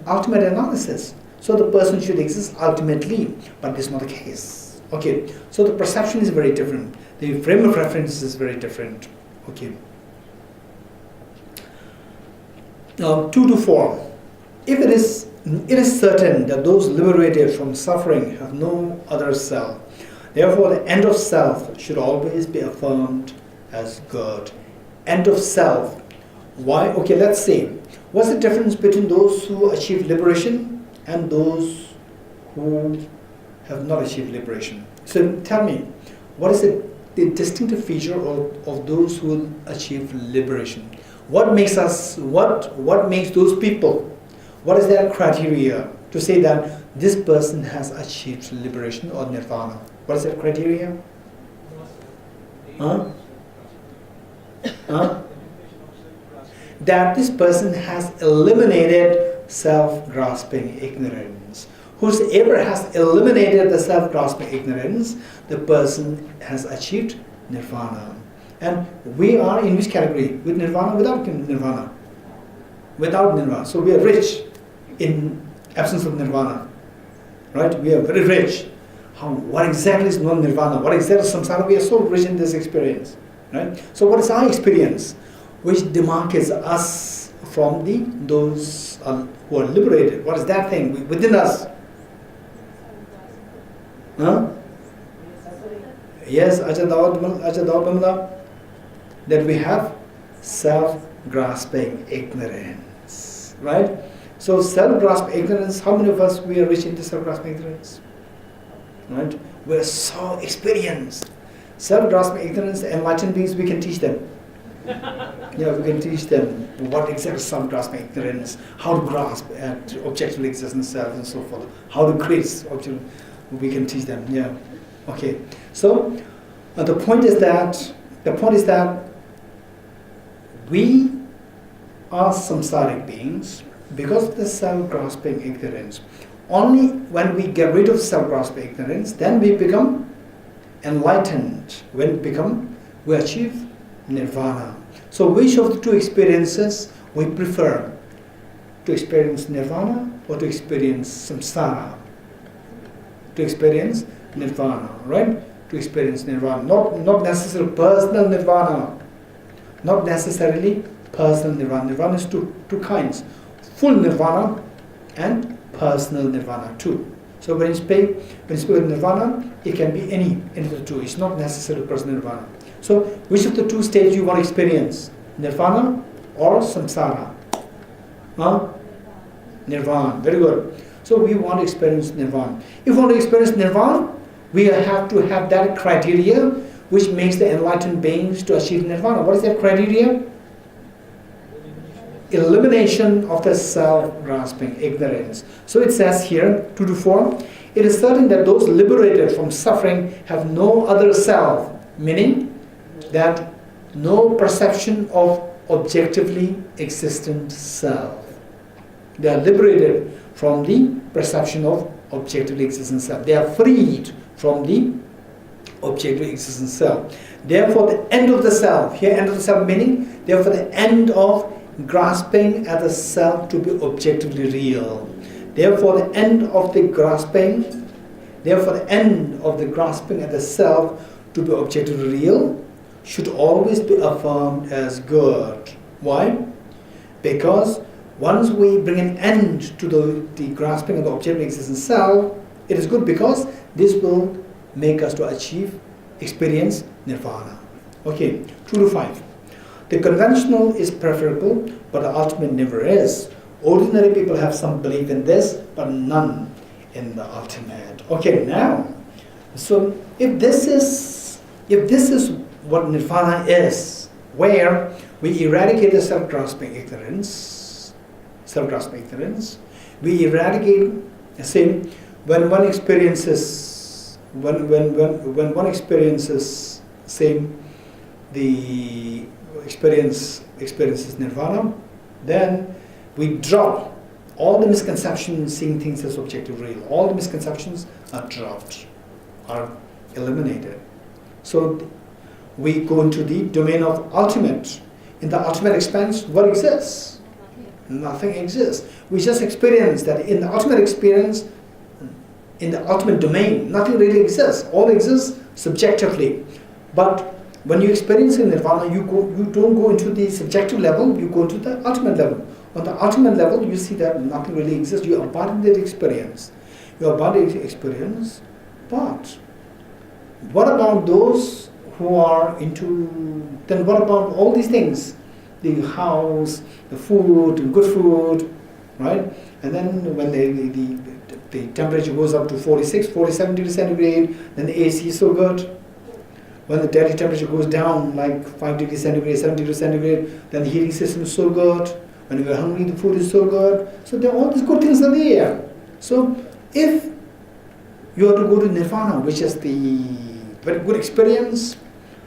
Ultimate analysis. So the person should exist ultimately, but this is not the case. Okay, so the perception is very different. The frame of reference is very different. Okay. Now, 2 to 4. If it is certain that those liberated from suffering have no other self, therefore the end of self should always be affirmed as good. End of self. Why? Okay, let's see. What's the difference between those who achieve liberation and those who have not achieved liberation? So tell me, what is the distinctive feature of those who achieve liberation? What makes those people? What is their criteria to say that this person has achieved liberation or nirvana? What is that criteria? That this person has eliminated self-grasping ignorance. Whosoever has eliminated the self-grasping ignorance, the person has achieved nirvana. And we are in which category? With nirvana, without nirvana? Without nirvana. So we are rich in absence of nirvana. Right? We are very rich. What exactly is non-nirvana? What exactly is samsara? We are so rich in this experience. Right? So what is our experience which demarcates us from those who are liberated? What is that thing within us? Huh? Yes, Ajadawabamla, that we have self-grasping ignorance, right? So self-grasping ignorance, how many of us we are rich into self-grasping ignorance? Right? We are so experienced. Self-grasping ignorance, enlightened beings, we can teach them. Yeah, we can teach them what exactly self-grasping ignorance, how to grasp at objectively existing self and so forth, how to create object. We can teach them. Yeah. Okay. So the point is that we are samsaric beings because of the self-grasping ignorance. Only when we get rid of self-grasping ignorance, then we become enlightened. When we achieve nirvana. So which of the two experiences we prefer? To experience nirvana or to experience samsara? To experience nirvana, right? To experience nirvana. Not necessarily personal nirvana. Not necessarily personal nirvana. Nirvana is two kinds. Full nirvana and personal nirvana too. So when you speak of nirvana, it can be any of the two. It's not necessarily personal nirvana. So which of the two states you want to experience? Nirvana or samsara? Nirvana. Very good. So we want to experience nirvana. If we want to experience nirvana, we have to have that criteria which makes the enlightened beings to achieve nirvana. What is that criteria? Elimination of the self-grasping ignorance. So it says here, 2 to 4, it is certain that those liberated from suffering have no other self, meaning that no perception of objectively existent self. They are liberated from the perception of objectively existing self. They are freed from the objectively existing self. Therefore, the end of the self, here end of the self meaning, therefore the end of grasping at the self to be objectively real. Therefore, the end of the grasping at the self to be objectively real should always be affirmed as good. Why? Because once we bring an end to the grasping of the objectively existing self, it is good because this will make us to experience nirvana. Okay, 2 to 5. The conventional is preferable, but the ultimate never is. Ordinary people have some belief in this, but none in the ultimate. Okay, now, so if this is what nirvana is, where we eradicate the self-grasping ignorance, we eradicate, say, when one experiences, say, the experiences nirvana, then we drop all the misconceptions, seeing things as objective real. All the misconceptions are dropped, are eliminated. So we go into the domain of ultimate. In the ultimate expanse, what exists? Nothing exists. We just experience that in the ultimate experience, in the ultimate domain, nothing really exists. All exists subjectively. But when you experience in nirvana, you don't go into the subjective level, you go into the ultimate level. On the ultimate level, you see that nothing really exists. You abandon that experience. But what about those who are into, then what about all these things? The house, the food, good food, right? And then when the temperature goes up to 46, 47 degrees centigrade, then the AC is so good. When the daily temperature goes down like 5 degrees centigrade, 7 degrees centigrade, then the heating system is so good. When we are hungry, the food is so good. So there are all these good things are there. So if you are to go to nirvana, which is the very good experience,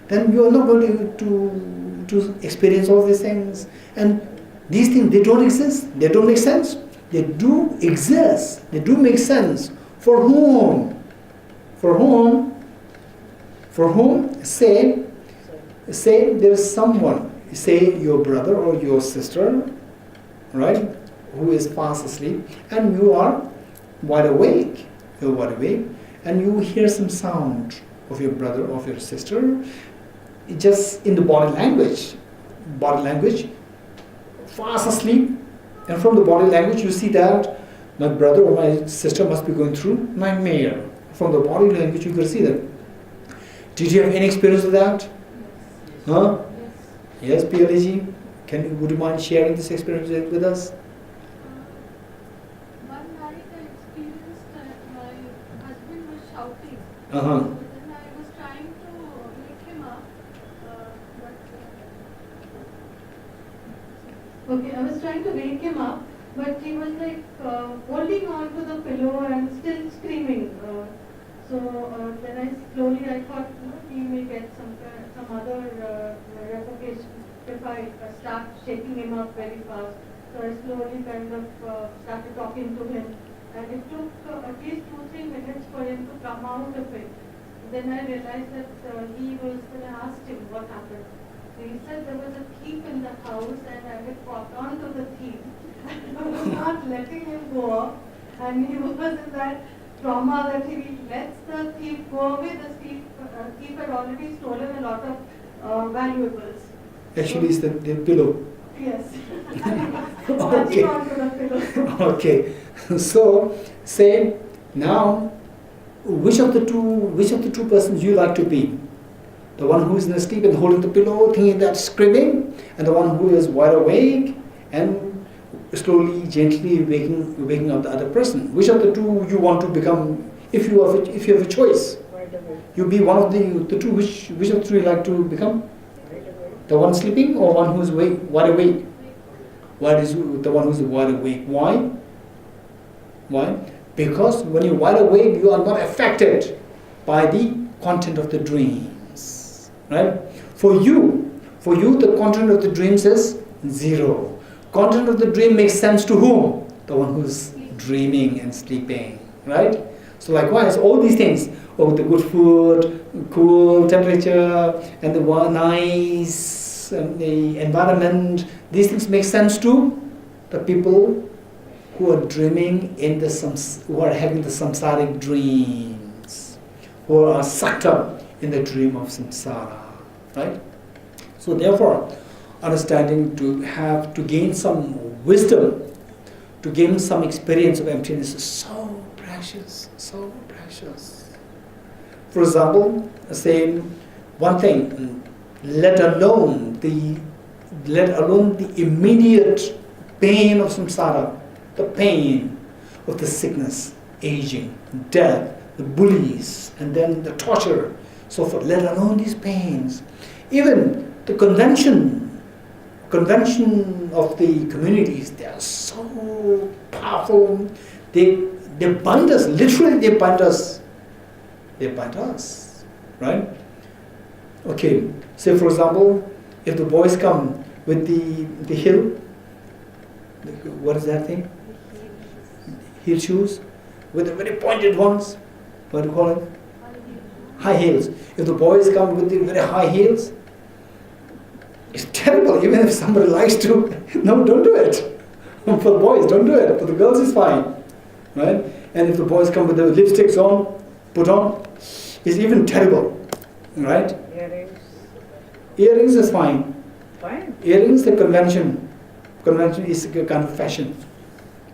then you are not going to experience all these things. And these things, they don't exist. They don't make sense. They do exist. They do make sense. For whom? For whom? For whom? Say there is someone, say your brother or your sister, right, who is fast asleep, and you are wide awake. You're wide awake, and you hear some sound of your brother or of your sister, just in the body language, fast asleep, and from the body language you see that my brother or my sister must be going through nightmare. From the body language you can see that. Did you have any experience with that? Huh? Yes, PLG. Would you mind sharing this experience with us? One night I experienced that my husband was shouting. Uh-huh. So then I was trying to wake him up. I was trying to wake him up, but he was like holding on to the pillow and still screaming. Then I thought, he may get some other revocation if I start shaking him up very fast. So I slowly kind of started talking to him, and it took at least 2-3 minutes for him to come out of it. Then I realized that then I asked him what happened. So he said there was a thief in the house and I had caught on to the thief. I was not letting him go off, and he was in that trauma that if he lets the thief go away, the thief had already stolen a lot of valuables. Actually, it's the pillow. Yes. Okay. Onto the pillow. Okay. So, say now, which of the two persons you like to be? The one who is in sleep and holding the pillow, thinking that screaming, and the one who is wide awake and slowly, gently waking up the other person. Which of the two you want to become? If you have a choice, you be one of the two. Which of the two you like to become? The one sleeping or one who is wide awake? Why is the one who is wide awake? Why? Because when you're wide awake, you are not affected by the content of the dreams. Right? For you, the content of the dreams is zero. Content of the dream makes sense to whom? the one who's dreaming and sleeping, right? So likewise, all these things, the good food, cool temperature, and the nice the environment, these things make sense to the people who are dreaming who are having the samsaric dreams, who are sucked up in the dream of samsara, right? So therefore, understanding to gain some wisdom, to gain some experience of emptiness is so precious, so precious. For example, saying one thing, let alone the immediate pain of samsara, the pain of the sickness, aging, death, the bullies, and then the torture, so forth, let alone these pains. Even the convention of the communities, they are so powerful. They bind us, literally they bind us. They bind us, right? Okay, say for example, if the boys come with the heel, what is that thing? Heel shoes, with the very pointed ones, what do you call it? High heels. If the boys come with the very high heels, it's terrible, even if somebody likes to. No, don't do it. For the boys, don't do it. For the girls, it's fine, right? And if the boys come with the lipsticks put on, it's even terrible, right? Earrings is fine. Fine. Earrings, the convention. Convention is a kind of fashion.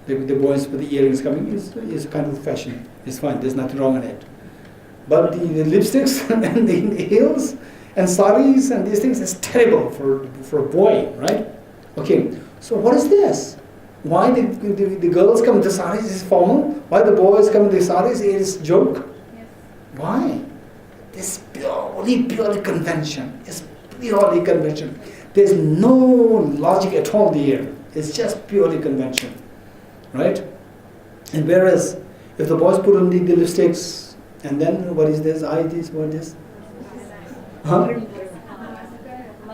The boys with the earrings coming is a kind of fashion. It's fine. There's nothing wrong in it. But the lipsticks and the heels and saris and these things is terrible for a boy, right? Okay, so what is this? Why the girls come with the saris is formal? Why the boys come with the saris is joke? Yes. Why? This purely convention. It's purely convention. There's no logic at all there. It's just purely convention, right? And whereas if the boys put on the lipsticks and then what is this? What is this? Huh?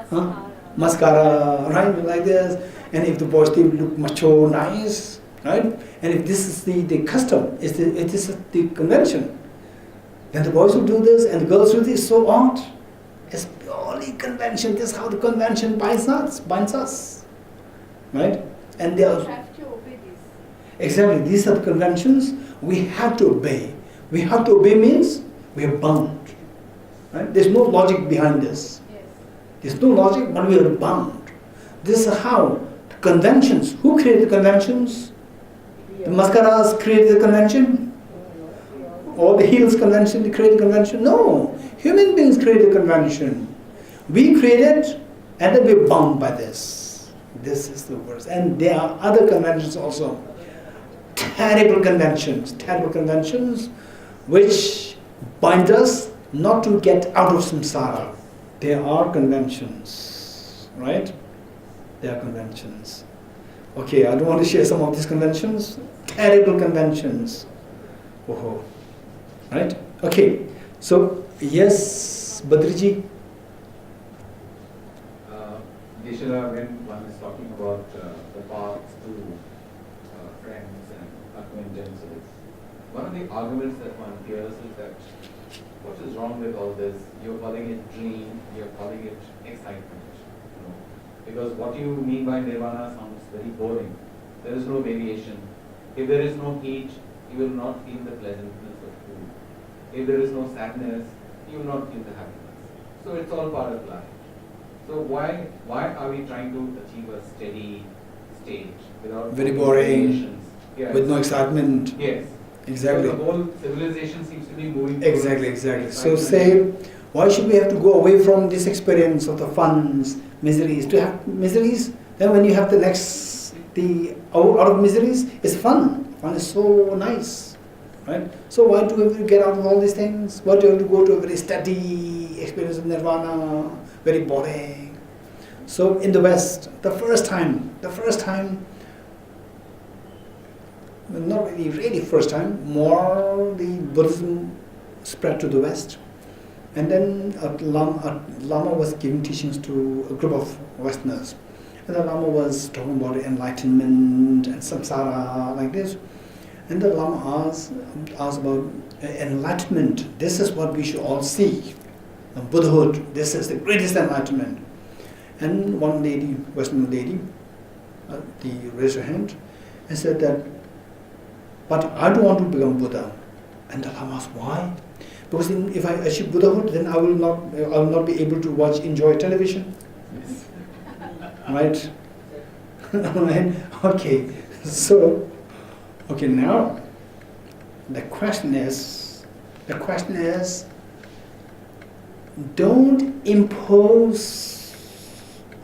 Huh? Mascara, right? Like this. And if the boys they look mature, nice, right? And if this is the custom, it is the convention, then the boys will do this and the girls will do this. So odd. It's purely convention. This is how the convention binds us, right? And they are have to obey this. exactly. These are the conventions we have to obey. We have to obey means we are bound, right? There's no logic behind this. Yes. There's no logic, but we are bound. This is how the conventions. Who created the conventions? The mascaras created the convention. Or the heels convention, they created the convention. No, human beings created the convention. We created, and then we're bound by this. This is the worst. And there are other conventions also. Terrible conventions which bind us not to get out of samsara. There are conventions, right? There are conventions. Okay, I don't want to share some of these conventions. Terrible conventions. Oh, right? Okay, so yes, Badriji. Geshe, when one is talking about the paths to friends and acquaintances, one of the arguments that one hears is that what is wrong with all this? You're calling it dream, you're calling it excitement. You know? Because what you mean by nirvana sounds very boring. There is no variation. If there is no heat, you will not feel the pleasantness of food. If there is no sadness, you will not feel the happiness. So it's all part of life. So why are we trying to achieve a steady state without Very boring, variations? Yes. with no excitement. Yes. Exactly. So the whole civilization seems to be moving. Exactly. towards So excitement. say, why should we have to go away from this experience of the funs, miseries? To have miseries, then when you have out of miseries, it's fun. Fun is so nice, right? So why do we have to get out of all these things? Why do we have to go to a very steady experience of nirvana? Very boring. So in the West, the first time, not really first time, more the Buddhism spread to the West. And then a Lama was giving teachings to a group of Westerners. And the Lama was talking about enlightenment and samsara like this. And the Lama asked about enlightenment. This is what we should all see. Buddhahood, this is the greatest enlightenment. And one lady, Western lady, they raised her hand and said that, but I don't want to become Buddha. And the Lama asked, why? Because if I achieve Buddhahood, then I will not be able to enjoy television. Right? Right? Okay. So, okay, now the question is, don't impose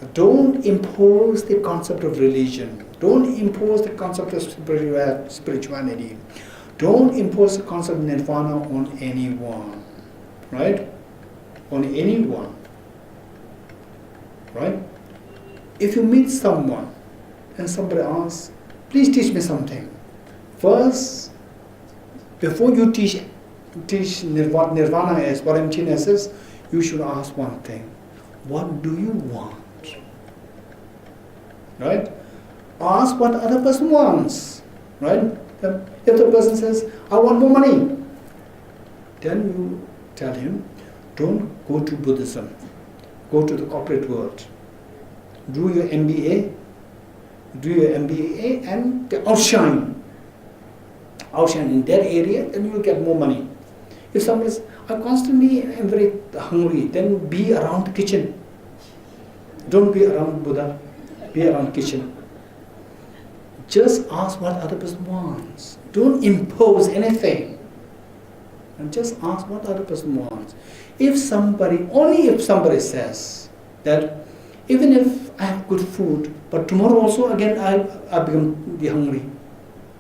the concept of religion. Don't impose the concept of spirituality. Don't impose the concept of nirvana on anyone. Right? On anyone. Right? If you meet someone and somebody asks, please teach me something. First, before you teach what nirvana is, what emptiness is, you should ask one thing. What do you want? Right? Ask what the other person wants. Right? If the person says, I want more money, then you tell him, don't go to Buddhism. Go to the corporate world. Do your MBA. Do your MBA and outshine. Outshine in that area, then you will get more money. If somebody says, I constantly am very hungry, then be around the kitchen. Don't be around Buddha. Be around the kitchen. Just ask what other person wants. Don't impose anything. And just ask what other person wants. Only if somebody says that even if I have good food, but tomorrow also again I become hungry.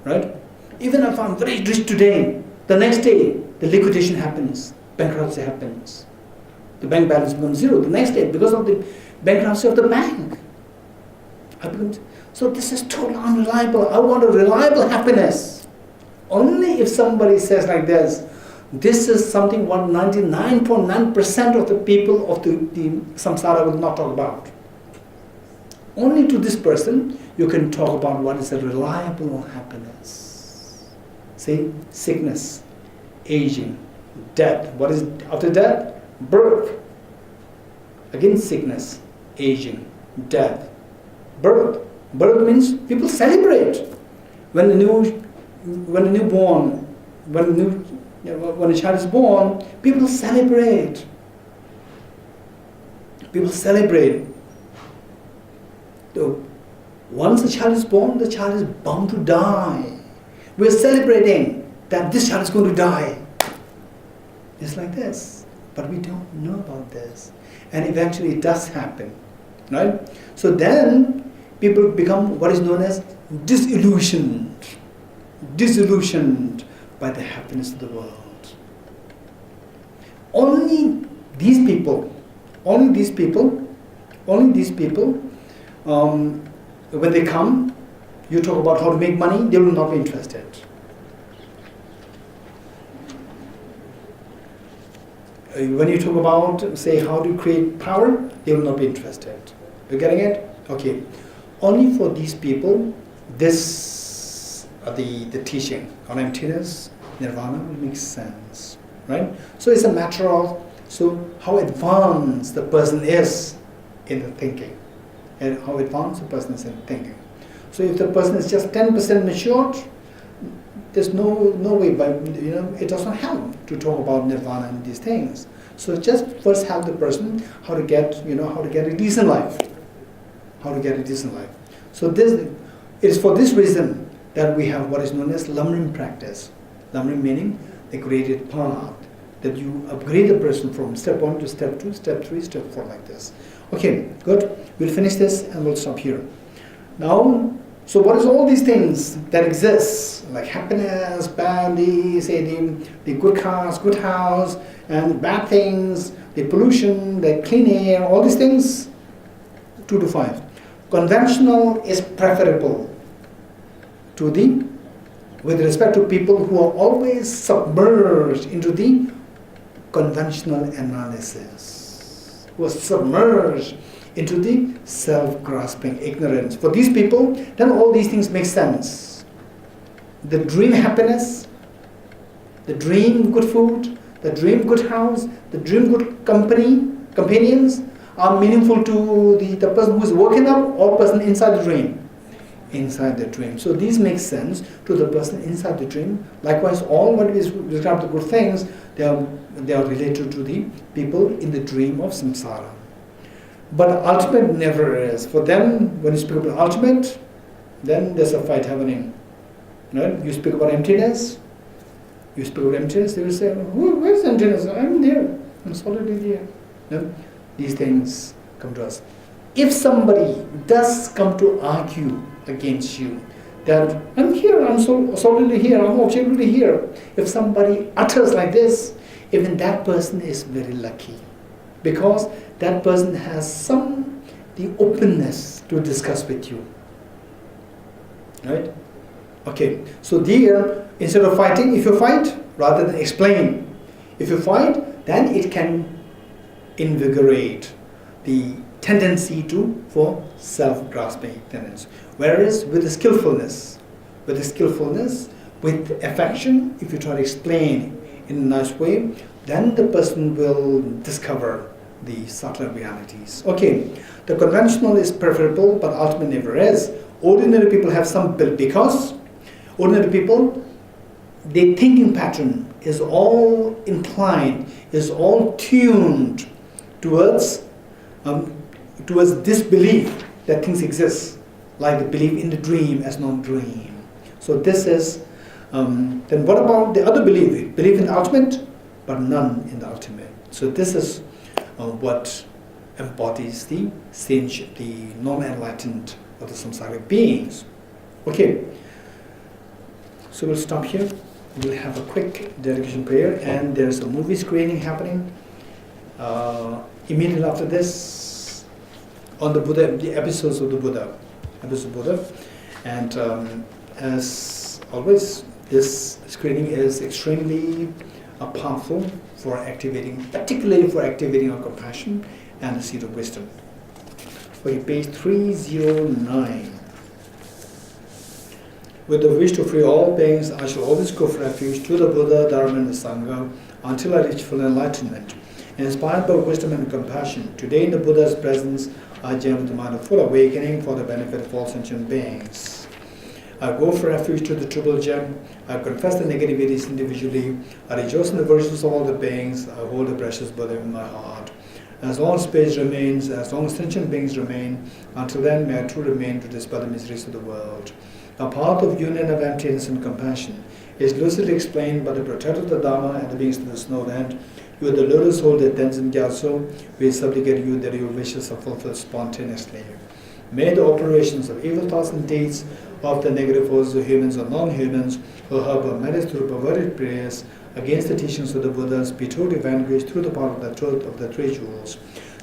Right? Even if I'm very rich today, the next day the liquidation happens, bankruptcy happens. The bank balance becomes zero the next day because of the bankruptcy of the bank. So this is totally unreliable. I want a reliable happiness. Only if somebody says like this is something what 99.9% of the people of the samsara will not talk about. Only to this person you can talk about what is a reliable happiness. See, sickness, aging, death. What is after death? Birth. Again, sickness, aging, death, birth. Birth means people celebrate when a child is born. People celebrate. People celebrate. So once a child is born, the child is bound to die. We are celebrating that this child is going to die. It's like this, but we don't know about this, and eventually it does happen, right? So then people become what is known as disillusioned by the happiness of the world. Only these people, when they come, you talk about how to make money, they will not be interested. When you talk about, say, how to create power, they will not be interested. You getting it? Okay. Only for these people, this the teaching on emptiness, nirvana will make sense, right? So it's a matter of how advanced the person is in the thinking, and how advanced the person is in thinking. So if the person is just 10% matured, there's no way, it doesn't help to talk about nirvana and these things. So just first help the person how to get a decent life. How to get a decent life. So this is for this reason that we have what is known as Lamrim practice. Lamrim meaning the graded path, that you upgrade the person from step 1 to step 2, step 3, step 4 like this. Okay, good. We'll finish this and we'll stop here. Now, so what is all these things that exist, like happiness, badly, say the good cars, good house, and bad things, the pollution, the clean air, all these things, 2 to 5. Conventional is preferable with respect to people who are always submerged into the conventional analysis, who are submerged into the self-grasping ignorance. For these people, then all these things make sense. The dream happiness, the dream good food, the dream good house, the dream good companions are meaningful to the person who is waking up or person inside the dream. Inside the dream. So these make sense to the person inside the dream. Likewise, all what we describe the good things, they are related to the people in the dream of samsara. But ultimate never is. For them, when you speak about ultimate, then there's a fight happening. Right? You speak about emptiness, they will say, where's emptiness? I'm there. I'm solidly there. No? These things come to us. If somebody does come to argue against you, that I'm here, I'm solidly here, I'm objectively here. If somebody utters like this, even that person is very lucky, because that person has the openness to discuss with you. Right? Okay, so there, instead of fighting, if you fight, rather than explain, if you fight, then it can invigorate the tendency for self-grasping tendency. Whereas with the skillfulness, with affection, if you try to explain in a nice way, then the person will discover the subtler realities. Okay, the conventional is preferable, but ultimately never is. Ordinary people have some build, because ordinary people, their thinking pattern is all inclined, is all tuned towards disbelief that things exist, like the belief in the dream as non-dream. So this is, then what about the other belief? Belief in the ultimate, but none in the ultimate. So this is what embodies the saintship, the non-enlightened or the samsaric beings. Okay, so we'll stop here. We'll have a quick dedication prayer, and there's a movie screening happening immediately after this on the Buddha, the episodes of the Buddha, and as always, this screening is extremely powerful for activating, particularly for activating our compassion and the seed of wisdom. Okay, page 309. With the wish to free all beings, I shall always go for refuge to the Buddha, Dharma, and the Sangha until I reach full enlightenment. Inspired by wisdom and compassion, today in the Buddha's presence, I jam the mind of full awakening for the benefit of all sentient beings. I go for refuge to the triple gem. I confess the negativities individually. I rejoice in the virtues of all the beings. I hold the precious Buddha in my heart. As long as space remains, as long as sentient beings remain, until then may I truly remain to dispel the miseries of the world. A path of union of emptiness and compassion is lucidly explained by the protector of the Dharma and the beings of the snowland. You are the lotus hole that Tenzin Gyatso, we supplicate you that your wishes are fulfilled spontaneously. May the operations of evil thoughts and deeds of the negative forces of humans or non-humans who have managed through perverted prayers against the teachings of the Buddhas be totally vanquished through the power of the truth of the three jewels.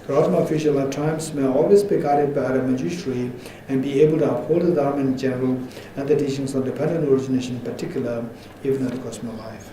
Throughout my future lifetimes, may I always be guided by Aramajishri and be able to uphold the Dharma in general and the teachings of dependent origination in particular, even at the cost of my life.